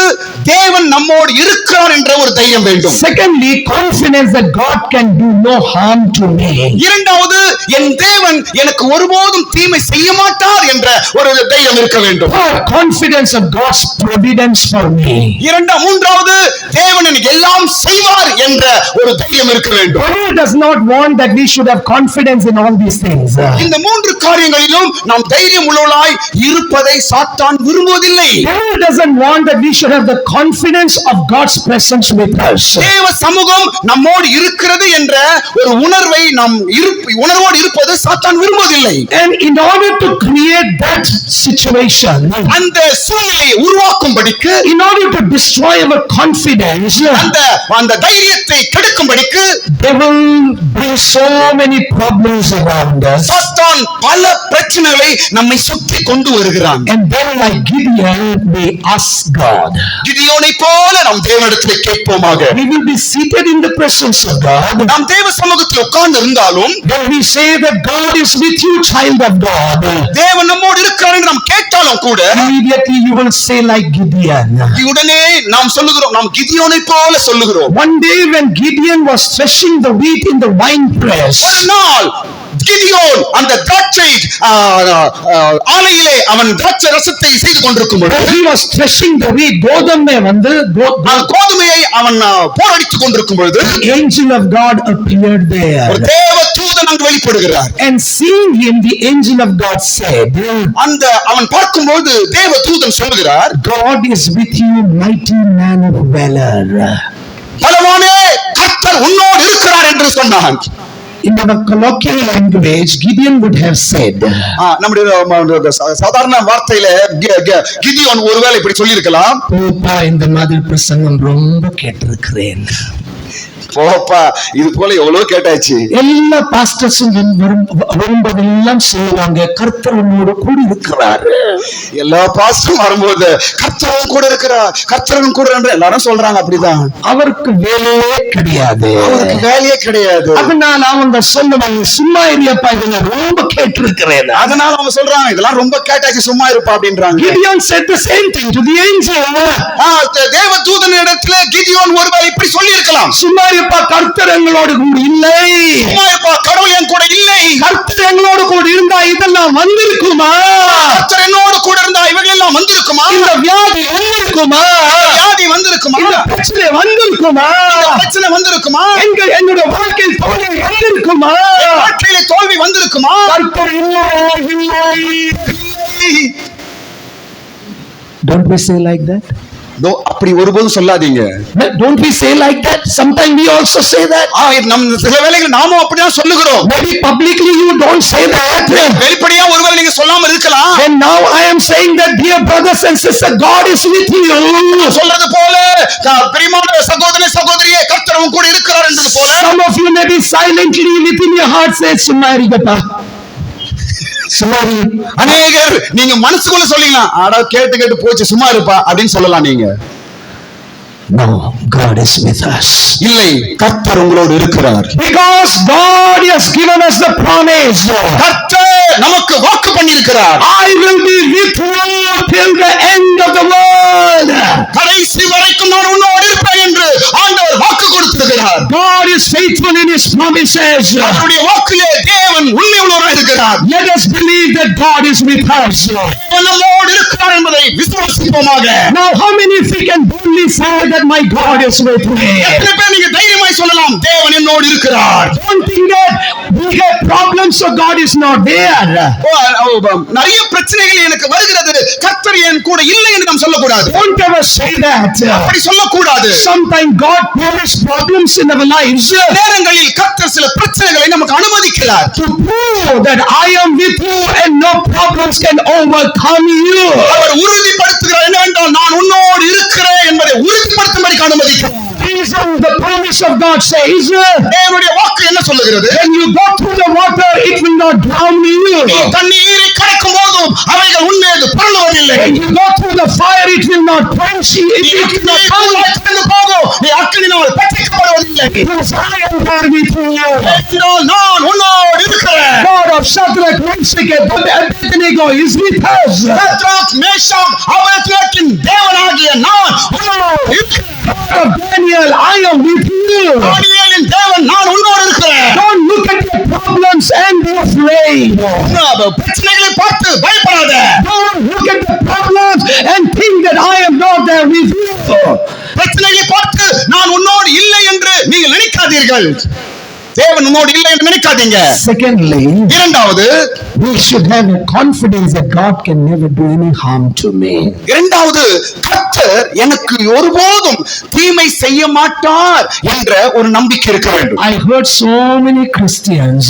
தேவன் நம்மோடு இருக்கிறார் என்ற ஒரு தைரியம் வேண்டும். Secondly, confidence that God can do no harm to me. இரண்டாவது என் தேவன் எனக்கு ஒருபோதும் தீமை செய்ய மாட்டார் என்ற ஒரு தைரியம் இருக்க வேண்டும். Confidence of God's providence for me. மூன்றாவது தேவன் எனக்கு எல்லாம் செய்வார் என்ற ஒரு தைரியம் இருக்க வேண்டும். God does not want that we should have confidence in all these things. இந்த 3 காரியங்களிலும் நாம் தைரியம் உள்ளவர்களாய் இருப்பதை சாத்தான் விரும்புவதில்லை. God doesn't want that we should have the confidence of God's presence with us. தேவ சமூகம் நம்மோடு இருக்கிறது என்ற ஒரு உணர்வை நாம் உணர்வோடு இருப்பது சாத்தான் விரும்புவதில்லை. And in order to create that situation, அந்த சூழ்நிலையை உருவாக்கும்படிக்கு, in order to destroy our confidence, அந்த தைரியத்தை கெடுக்கும்படிக்கு, there will be so many problems around us. சாத்தான் பல பிரச்சனைகளை நம்மை சுற்றி கொண்டு வருகிறான். And then like Gideon, we ask ask God. கிதியோனை போல நாம் தேவனிடத்தில் கேட்போமாக. We will be seated in the presence of God. நாம் தேவ சமூகத்தில் உட்கார்ந்து இருந்தாலும் When we say that God is with you, child of God, தேவன் நம்மோடு இருக்கிறார் என்று நாம் கேட்டாலும் கூட immediately you will say like Gideon. உடனே நாம் சொல்லுகிறோம், நாம் கிதியோனை போல சொல்லுகிறோம். One day when Gideon was threshing the wheat in the wine press, ஒரு நாள் கிதியோன் அந்த திராட்சை ஆலையிலே அவன் திராட்சை ரசத்தை செய்து கொண்டிருக்கும் பொழுது he was threshing the wheat, கோதுமையை அவன் போரடித்துக் கொண்டிருக்கும் பொழுது the angel of God appeared there. ஒரு தேவ தூதன் அங்கு வெளிப்படுகிறார். And seeing him, the angel of God said, அந்த அவன் பார்க்கும்போது தேவ தூதன் சொல்லுகிறார், God is with you, mighty man of valor. பலவானே, கர்த்தர் உன்னோடு இருக்கிறார் என்று சொன்னான். In our colloquial language, Gideon would have said, நம்முடைய சாதாரண வார்த்தையில கிதியோன் ஒருவேளை இப்படி சொல்லி இருக்கலாம், போப்பா இந்த மாதிரி பிரசங்கம் ரொம்ப கேட்டிருக்கிறேன். போப்பா இது போல எவ்வளவு கேட்டாச்சு. எல்லா பாஸ்டர்ஸும் வரும்போதெல்லாம் சொல்லுவாங்க, கர்த்தர் உன்னோடு கூட இருக்கிறார். எல்லா பாஸ்டரும் வரும்போது கர்த்தரும் கூட இருக்கிறார், கர்த்தரும் கூட என்று எல்லாரும் சொல்றாங்க. அப்படிதான். அவருக்கு வேலையே கிடையாது. அவருக்கு வேலையே கிடையாது. அதனால அவங்க சொல்லுவாங்க, சும்மா இல்லப்பா இதெல்லாம் ரொம்ப கேட்டிருக்கிறேன். அதனால அவங்க சொல்றாங்க, இதெல்லாம் ரொம்ப கேட்டாச்சு, சும்மா இருப்பா அப்படின்றாங்க. Gideon said the same thing to the angel. தேவ தூதனிடத்துல கிதியோன் ஒருவேளை இப்படி சொல்லி இருக்கலாம், சும்மா இருப்பா, கர்த்தர் எங்களோடு கூட இல்லை. சும்மா இருப்பா, கடவுள் என் கூட இல்லை. கர்த்தர் எங்களோடு கூட இருந்தா இதெல்லாம் வந்திருக்குமா? கர்த்தர் என்னோடு கூட இருந்தா இவைகள் எல்லாம் வந்திருக்குமா? இந்த வியாதி வந்திருக்குமா? வியாதி வந்திருக்குமா? இந்த பிரச்சனை வந்திருக்குமா? பிரச்சனை வந்திருக்குமா? என்னுடைய வாழ்க்கையில் தோல்வி வந்திருக்குமா? வாழ்க்கையில தோல்வி வந்திருக்குமா? கர்த்தர் இல்லை. Don't we say like that? அப்படி ஒருபோதும் சொல்லாதீங்க. Don't we say like that? Sometimes we also say that. நம் சில வேளைகள் நாமும் அப்படிதான் சொல்லுகிறோம். Maybe publicly you don't say that. வெளிப்படையா ஒருவேளை நீங்க சொல்லாம இருக்கலாம். And now I am saying that, dear brothers and sisters, God is with you. சொல்றது போல பிரியமான சகோதரனே சகோதரியே, கர்த்தர் உன் கூட இருக்கிறார் என்றது போல. Some of you may be silently within your heart say, சும்மா இருங்கப்பா. அநேகர் நீங்க மனசுக்குள்ள சொல்லலாம், ஆடா கேட்டு கேட்டு போச்சு, சும்மா இருப்பா அப்படின்னு சொல்லலாம் நீங்க. No, God is with us. இல்லை, கர்த்தர் உங்களோடு இருக்கிறார். Because God has given us the promise. கர்த்தர் நமக்கு வாக்கு பண்ணியிருக்கிறார். I will be with you till the end of the world. கடைசி வரைக்கும் நான் உன்னோடு இருப்பேன் என்று ஆண்டவர் வாக்கு கொடுத்திருக்கிறார். God is faithful in his promises. அவருடைய வாக்கிலே தேவன் உண்மையுள்ளவராய் இருக்கிறார். Let us believe that God is with us. தேவன் நம்மோடு இருக்கிறார் என்பதை விசுவாசிப்போமாக. Now how many of you can boldly say that my God is with me? எத்தனை பேர் நீங்க தைரியமாய் சொல்லலாம், தேவன் என்னோடு இருக்கிறார்? Don't think that we have problems so God is not there. நிறைய பிரச்சனைகள் எனக்கு வருகிறது, கர்த்தர் என் கூட இல்லை என்று நாம் சொல்லக்கூடாது. Don't ever say that. அப்படி சொல்லக்கூடாது. Sometimes God puts problems in our lives. நேரங்களில் கர்த்தர் சில பிரச்சனைகளை நமக்கு அனுமதிக்கிறார். To prove that I am with you and no problems can overcome you. அவர் உறுதிப்படுத்துகிறார் என்னவென்றால், நான் உன்னோடு இருக்கிறேன் என்பதை உறுதிப்படுத்தும்படி அனுமதிக்கிறார். The promise of God says, தேவனுடைய வாக்கு என்ன சொல்லுகிறது? when you go through the water, it will not drown you. தண்ணீரை கடக்கும் போதும் அவைகள் உன்மீது புரளுவதில்லை. When you go through the fire, it will not quench you. It will not போகும், நீ அக்கினியால் பற்றிக்கப்படுவதில்லை. because I am there with you. நான் உன்னோடு இருக்கிறேன். God of Shadrach, Meshach, and Abednego is with us. Shadrach, Meshach, ஆபேத்நேகோவின் தேவனாகிய நான் உன்னோடு இருக்கிறேன். God of Daniel, I am with you. தானியேலின் தேவன், நான் உன்னோடு இருக்கிறேன். Don't look at your problems and be afraid. பிரச்சனைகளை பார்த்து பயப்படாத. Don't look at the problems and think that I am not there with you. பிரச்சனைகளை பார்த்து நான் உன்னோடு இல்லை என்று நீங்கள் நினைக்காதீர்கள். தேவன் உன்னோடு இல்லை என்று நினைக்காதீங்க. Secondly, இரண்டாவது, we should have a confidence that God can never do any harm to me. இரண்டாவது, கர்த்தர் எனக்கு ஒருபோதும் தீமை செய்ய மாட்டார் என்ற ஒரு நம்பிக்கை இருக்க வேண்டும். I heard so many Christians.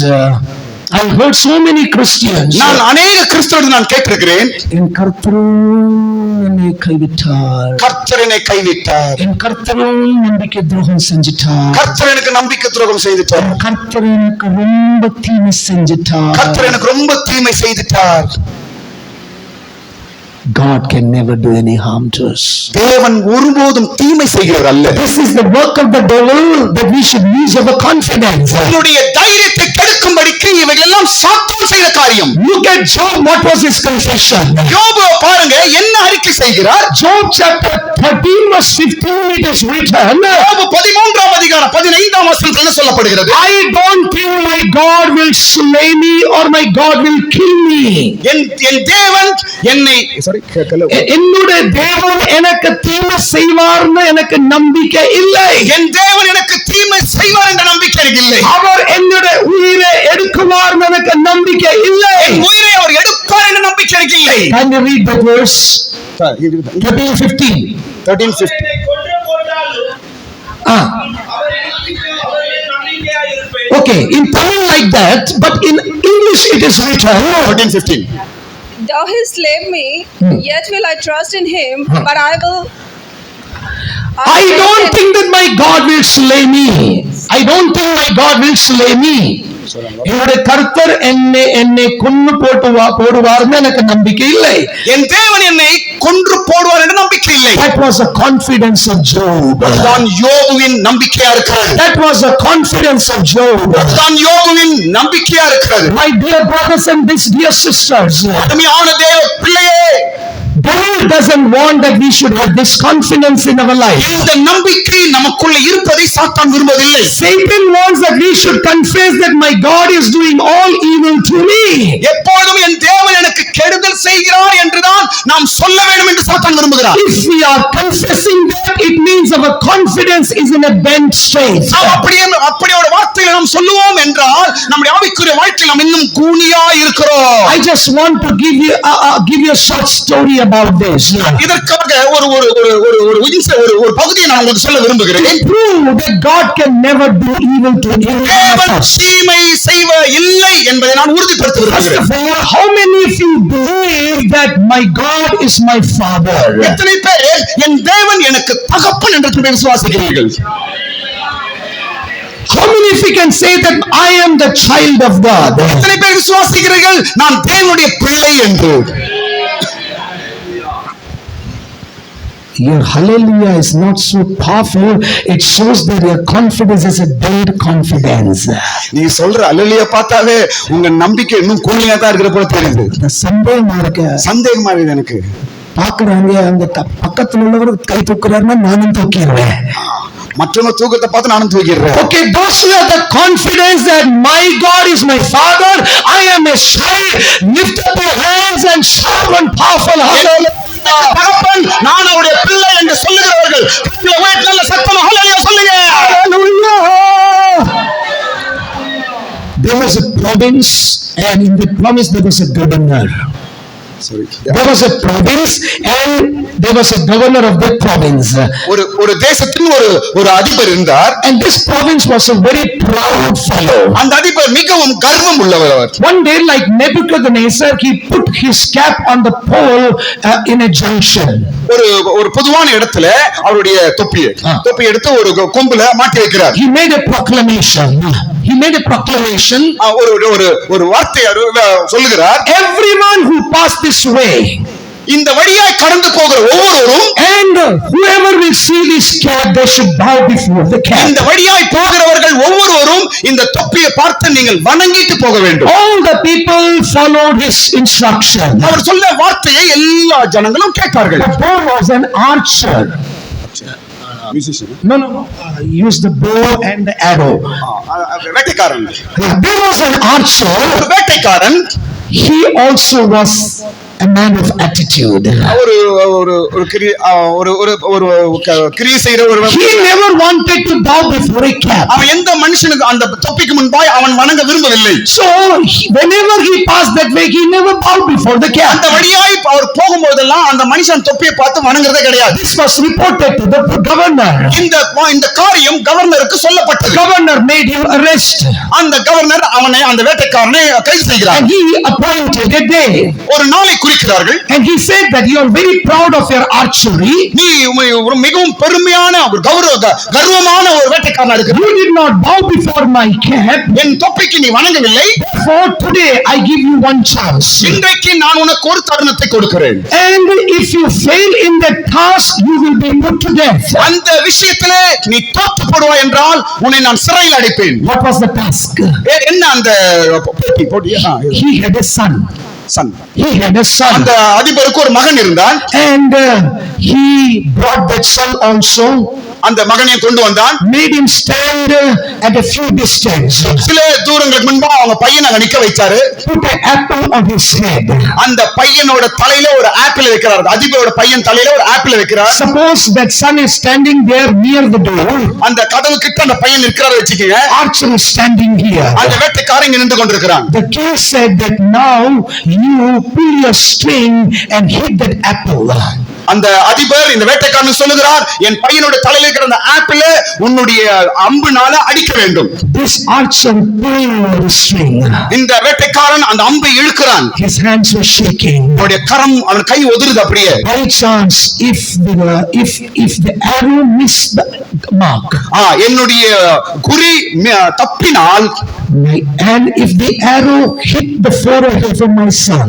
நான் அநேக கிறிஸ்தவர்கள் நான் கேட்டிருக்கிறேன், என் கர்த்தரும் என்னை கைவிட்டார், கர்த்தர் என்னை கைவிட்டார், என் கர்த்தரும் நம்பிக்கை துரோகம் செஞ்சிட்டார், கர்த்தர் எனக்கு நம்பிக்கை துரோகம் செய்துட்டார், கர்த்தர் எனக்கு ரொம்ப தீமை செஞ்சிட்டார். கர்த்தர் எனக்கு ரொம்ப தீமை செய்துட்டார். God can never do any harm to us. தேவன் ஒருபோதும் தீமை செய்கிறவர் அல்ல. This is the work of the devil, that we should lose our confidence. நம்முடைய தைரியத்தை கெடுக்கும்படிக்கு இவைகள் எல்லாம் சாத்தான் செய்த காரியம். Look at Job, what was his confession? யோபு பாருங்க என்ன அறிக்கை செய்கிறார். Job chapter 13 verse 15 it is written. யோபு 13ஆம் அதிகாரம் 15ஆம் வசனத்தில் என்ன சொல்லப்படுகிறது? I don't think my God will slay me or my God will kill me. என் தேவன் என்னை என்னுடைய தேவன் எனக்கு தீமை செய்வார்னு எனக்கு நம்பிக்கை இல்லை. என் தேவன் எனக்கு தீமை செய்வார் என்ற நம்பிக்கை எனக்கு இல்லை. அவர் என்னுடைய உயிரை எடுக்குவார் எனக்கு நம்பிக்கை இல்லை. என் உயிரை அவர் எடுப்பார் என்ற நம்பிக்கை எனக்கு இல்லை. Can you read the verse? 13:15. 13:15. என்னை கொன்று போட்டாலும் அவரில் நம்பிக்கையாய் இருப்பேன். Okay, in Tamil like that, but in English it is written 13:15. Thou hast slain me, yet will I trust in him, but I don't think that my God will slay me. I don't think my God will slay me. என்னுடைய கர்த்தர் என்னை கொன்று போடுவார்னு எனக்கு நம்பிக்கை இல்லை. என் தேவன் என்னை கொன்று போடுவார் என்ற நம்பிக்கை இல்லை. That was a confidence of Job. தான் யோபுவின் நம்பிக்கையா இருக்கிறது. That was a confidence of Job. தான் யோபுவின் நம்பிக்கையா இருக்கிறது. My dear brothers and these dear sisters, அருமையான தேவ பிள்ளையே, devil doesn't want that we should have this confidence in our life. இந்த நம்பிக்கை நமக்குள்ள இருப்பதை சாத்தான் விரும்பவில்லை. Satan wants that we should confess that my God is doing all evil to me. எப்பொழுதும் என் தேவன் எனக்கு கெடுதல் செய்கிறார் என்றுதான் நாம் சொல்ல வேண்டும் என்று சாத்தான் விரும்புகிறார். If we are confessing that, it means our confidence is in a bent state. நாம் அப்படியே ஒரு வார்த்தைகளை நாம் சொல்லுவோம் என்றால் நம்முடைய ஆவிக்குரிய வாழ்க்கையில் நாம் இன்னும் கூனியா இருக்கிறோம். I just want to give you a short story about this. இதற்காக ஒரு பகுதியை நான் உங்களுக்கு சொல்ல விரும்புகிறேன். Prove that God can never do evil to anyone. தீமை செய்வ இல்லை என்பதை நான் உறுதிப்படுத்த விரும்புகிறேன். How many of you believe that my God is my father? எத்தனை பேர் என் தேவன் எனக்கு தகப்பன் என்று விசுவாசிக்கிறீர்கள்? How many of you can say that I am the child of God? எத்தனை பேர் விசுவாசிக்கிறீர்கள் நான் தேவனுடைய பிள்ளை என்று? Your hallelujah is not so powerful. It shows that your confidence is a dead confidence. நீ சொல்ற அல்லேலூயா பார்த்தாவே உங்க நம்பிக்கை இன்னும் கூனியா தான் இருக்கிற போல தெரியுது. சந்தேகமா இருக்குது எனக்கு. பாக்குறாங்க அந்த பக்கத்துல உள்ளவர் கை தூக்குறாருன்னா நானும் தூக்கிடுவேன். மற்றவங்க தூக்கத்தை பார்த்து நானும் தூக்கிடுறேன். Okay, those who have the confidence that my God is my father, I am a child, lift up your hands and shout one powerful hallelujah. தகப்பன் நான் அவருடைய பிள்ளை என்று சொல்லுகிறவர்கள் நல்ல சத்தமா ஹல்லேலூயா சொல்லுங்க. Hallelujah. There was a province, and in the province there was a governor. There was a province and there was a governor of that province. ஒரு தேசத்தின் ஒரு அதிபர் இருந்தார். And this province was a very proud fellow. அந்த அதிபர் மிகவும் கர்வம் உள்ளவர். One day, like Nebuchadnezzar, he put his cap on the pole in a junction. ஒரு பொதுவான இடத்துல அவருடைய தொப்பி எடுத்து ஒரு கொம்புல மாட்டி வைக்கிறார். He made a proclamation. ஒரு வார்த்தை சொல்லுகிறார். Everyone who passed this way, இந்த வழியாய் கடந்து போகிற ஒவ்வொருவரும், and whoever will see this cap, they should bow before the cap. இந்த வழியாய் போகிறவர்கள் ஒவ்வொருவரும் இந்த தொப்பியை பார்த்து நீங்கள் வணங்கிட்டு போக வேண்டும். All the people followed his instruction. அவர் சொன்ன வார்த்தையை எல்லா ஜனங்களும் கேட்டார்கள். But there was an archer. No. Use the bow and the arrow. Vettaikaran. There was an archer. ஒரு வேட்டைக்காரன். He also was a man of attitude. He never wanted to bow before a cap. அவன் எந்த மனுஷனுக்கு அந்த தொப்பிக்கு முன்பாய் அவன் வணங்க விரும்பவில்லை. So whenever he passed that way, he never bowed before the cap. அந்த வழியாய் அவர் போகும்போதெல்லாம் அந்த மனுஷன் தொப்பியை பார்த்து வணங்குறதே கிடையாது. This was reported to the governor. இந்த காரியம் கவர்னருக்கு சொல்லப்பட்டது. Governor made him arrest. அந்த கவர்னர் அந்த வேட்டைக்காரனை கைது செய்கிறார். And he appointed a day. ஒரு நாளை குறிக்கிறார்கள். And he said that you are very proud of your archery. நீ ஒரு மிகவும் பெருமையான ஒரு கர்வமான ஒரு வேட்டைக்காரனா இருக்கிறாய். You did not bow before my cap. என் தொப்பிக்கு நீ வணங்கவில்லை. For today I give you one chance. இன்றைக்கு நான் உனக்கு ஒரு தருணத்தை கொடுக்கிறேன். And if you fail in that task, you will be put to death. அந்த விஷயத்திலே நீ தோற்று போடுவாய் என்றால் உன்னை நான் சிறையில் அடைப்பேன். What was the task? என்ன அந்த போட்டி? He had a son. He had a son. அந்த அதிபருக்கு ஒரு மகன் இருந்தான். And he brought that son also. அந்த மகனை கொண்டு வந்தான். Made him stand at a few distance. சில தூரங்களுக்கு முன்பா அவங்க பையனை அங்க நிக்க வைச்சாரு. Put an apple on his head. அந்த பையனோட தலையில ஒரு ஆப்பிள் வைக்கிறார். அதிபரோட பையன் தலையில ஒரு ஆப்பிள் வைக்கிறார். Suppose that son is standing there near the door. அந்த கதவு கிட்ட அந்த பையன் நிற்கிறார் வெச்சுக்கங்க. Archer is standing here. அந்த வேட்டைக்காரன் இங்க நின்று கொண்டிருக்கிறான். The king said that now you pull your string and hit that apple. அந்த அதிபர் இந்த வேட்டைக்காரன் சொல்லுகிறார், என் பையனோட தலையில இருக்கிற அந்த ஆப்பிள உன்னுடைய அம்புனால அடிக்க வேண்டும். This archer pulled the string. இந்த வேட்டைக்காரன் அந்த அம்பை இழுக்கிறான். His hands were shaking. அவனுடைய கரம், அவன் கை உதிருது அப்படியே. By chance, if the arrow missed the mark, என்னுடைய குறி தப்பினால், and if the arrow hit the forehead of my son,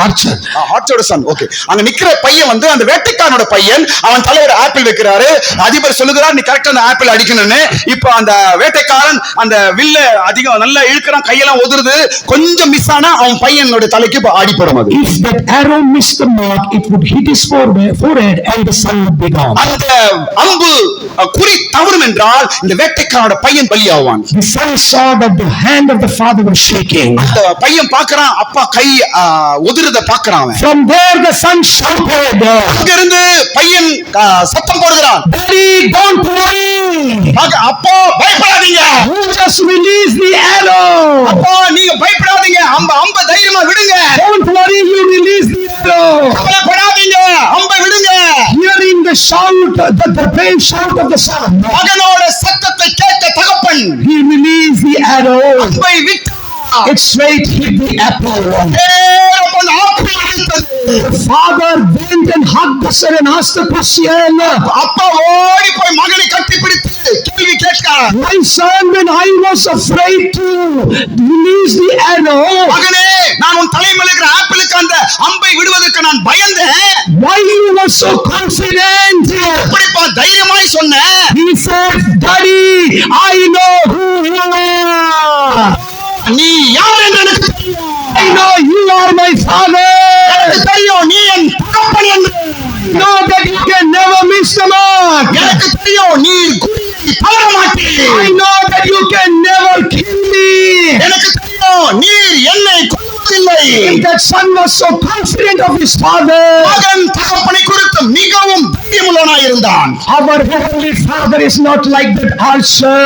archer, ஆர்ச்சரோட சன், ஓகே, அங்க நிக்கிற பையன் வந்து அந்த வேட்டைக்காரனோட பையன், அவன் தலையில ஆப்பிள் வைக்கிறாரு. அதிபர் சொல்லுகிறார், நீ கரெக்டா அந்த ஆப்பிள் அடிக்கணும்னு. இப்ப அந்த வேட்டைக்காரன் அந்த வில்ல அதிகம் நல்லா இழுக்கிறான், கையெல்லாம் உதிருது. கொஞ்சம் மிஸ் ஆனா அவன் பையனோட தலைக்கு அடிபடும். அது if that arrow missed the mark, it would hit his forehead and the son would be gone. அந்த அம்பு குறி தவறும் என்றால் இந்த வேட்டைக்காரனோட பையன் பலியாவான். The son saw that the hand of the father was shaking. அந்த பையன் பார்க்கறான், அப்பா கை உதிருத பார்க்கறான். From there the son shouted. அங்கிருந்து பையன் சத்தம் போடுகிறான், Daddy, don't worry. அப்பா பயப்படாதீங்க. You just release the arrow. அப்பா நீங்க பயப்படாதீங்க, அம்ப தைரியமா விடுங்க. Don't worry, you release the arrow. பயப்படாதீங்க, அம்ப விடுங்க. Hearing the shout, the brave shout of the son, மகனோட சத்தத்தை கேட்ட தகப்பன், he released the arrow. அம்பை விட்டான். It straight hit the apple. The father went and hugged the son and asked the question. அப்பா ஓடி போய் மகனை கட்டி பிடித்து கேள்வி கேட்கிறார். My son, when I was afraid to release the arrow, மகனே, நான் உன் தலைமையில இருக்கிற ஆப்பிளுக்கு அந்த அம்பை விடுவதற்கு நான் பயந்தேன். why you were so confident? எப்படிப்பா தைரியமாய் சொன்ன? He said, Daddy, I know who you are. நீ யார் என்று எனக்கு தெரியும். I know you are my father. எனக்கு தெரியும் நீ என் தகப்பன் என்று. Know that you can never miss the mark. எனக்கு தெரியும் நீ குறியை தவற மாட்டீர். I know that you can never kill me. எனக்கு தெரியும் நீ என்னை கொல்வதில்லை. That son was so confident of his father. மகன் தகப்பனை குறித்து மிகவும் தைரியமுள்ளவனாய் இருந்தான். Our heavenly father is not like that archer.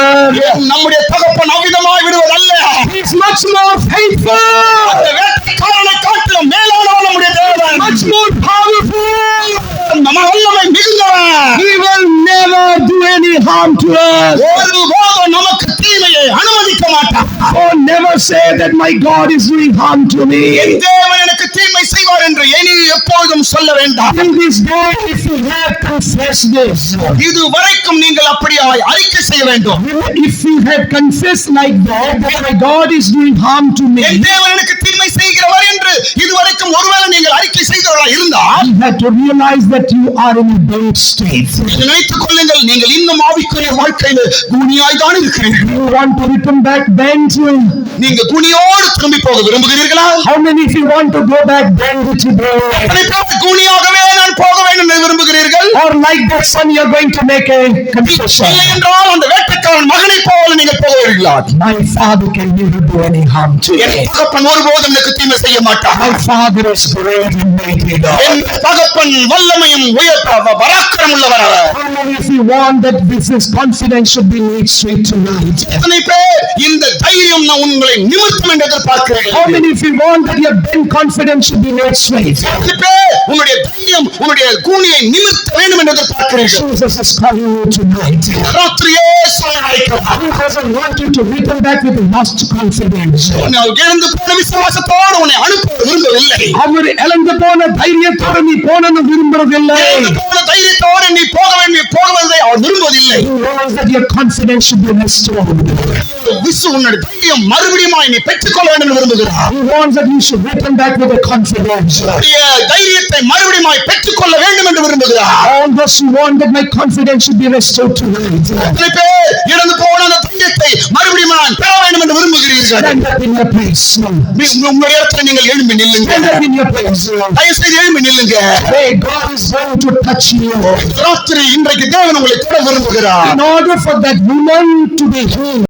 நம்முடைய தகப்பன் அவ்விதமாய் விடுவதல்ல. He is much more faithful. அந்த வேட்டைக்காரனை காட்டிலும் மேலானவன் நம்முடைய தேவன். Much more powerful. நம்ம வல்லமை மிகுந்தவன். He will never do any harm to us. ஒருபோதும் நமக்கு தீமையை அனுமதிக்க மாட்டான். Oh, never say that my God is doing harm to me. என் தேவன் எனக்கு தீமை செய்வார் என்று இனி எப்பொழுதும் சொல்ல வேண்டாம். In this day, if you have confessed this, இது வரைக்கும் நீங்கள் அப்படியாய் அறிக்கை செய்ய வேண்டும். if you have confessed like that my God is doing harm to me, என் தேவன் எனக்கு தீமை செய்கிறவர் என்று இதுவரைக்கும் ஒருவேளை நீங்கள் அறிக்கை செய்தவர்களாக இருந்தால், you have to realize that you are in a bad state. நினைத்துக் கொள்ளுங்கள், நீங்கள் இன்னும் ஆவிக்குரிய வாழ்க்கையில குனியாய் தான் இருக்கிறீர்கள். You want to return back then to, நீங்க குனியோடு திரும்பி போக விரும்புகிறீர்களா? how many if you want to go back then today, குனியாகவே நான் போக வேண்டும் என்று விரும்புகிறீர்கள்? or like that son you are going to make a confession, இல்லை என்றால் அந்த வேட்டைக்காரன் மகனை போல நீங்கள் போகிறீர்களா? my father can never do any harm to me. என் தகப்பன் ஒருபோதும் எனக்கு தீமை செய்ய மாட்டான். My father is great and mighty God. என் தகப்பன் வல்லமையும் பராக்கிரம் உள்ளவர். How many if you want that this confidence should be made straight tonight? எத்தனை பேர் இந்த தைரியம் நான் உங்களை நிமிர்த்தும் என்று எதிர்பார்க்கிறேன்? How many if you want that your bent confidence should be made straight? எத்தனை பேர் உங்களுடைய தைரியம் உங்களுடைய கூனியை நிமிர்த்த வேண்டும் என்று எதிர்பார்க்கிறீர்கள்? Jesus is calling you tonight. ராத்திரியே சரணடைக்கலாம். He doesn't want you to return back with lost confidence. உன்னை இழந்து போன விசுவாசத்தோடு உன்னை அனுப்ப விரும்பவில்லை. அவர் இழந்து போன தைரியத்தோடு நீ போனது விரும்புவதில்லை. இழந்து போன தைரியத்தோடு நீ போவதை அவர் விரும்புவதில்லை. He wants that your confidence should be restored. உன்னுடைய தைரியம் மறுபடியும் நீ பெற்றுக்கொள்ள வேண்டும் என்று விரும்புகிறார். He wants that you should return back with a confidence. தைரியத்தை மறுபடியும் பெற்றுக்கொள்ள வேண்டும் என்று விரும்புகிறார். All those who want that my confidence should be restored tonight. எத்தனை பேர் இழந்து போன அந்த தைரியத்தை மறுபடியும் பெற வேண்டும் என்று விரும்புகிறீர்கள்? Stand up in your place. உங்களுடைய இடத்துல நீங்கள் எழும்பி நில்லுங்க. Stand up in your place. தயவு செய்து எழும்பி நில்லுங்க. Hey, God is going to touch you. ராத்திரி இன்றைக்கு தேவன் உங்களை தொட விரும்புகிறார். In order for that woman to be healed,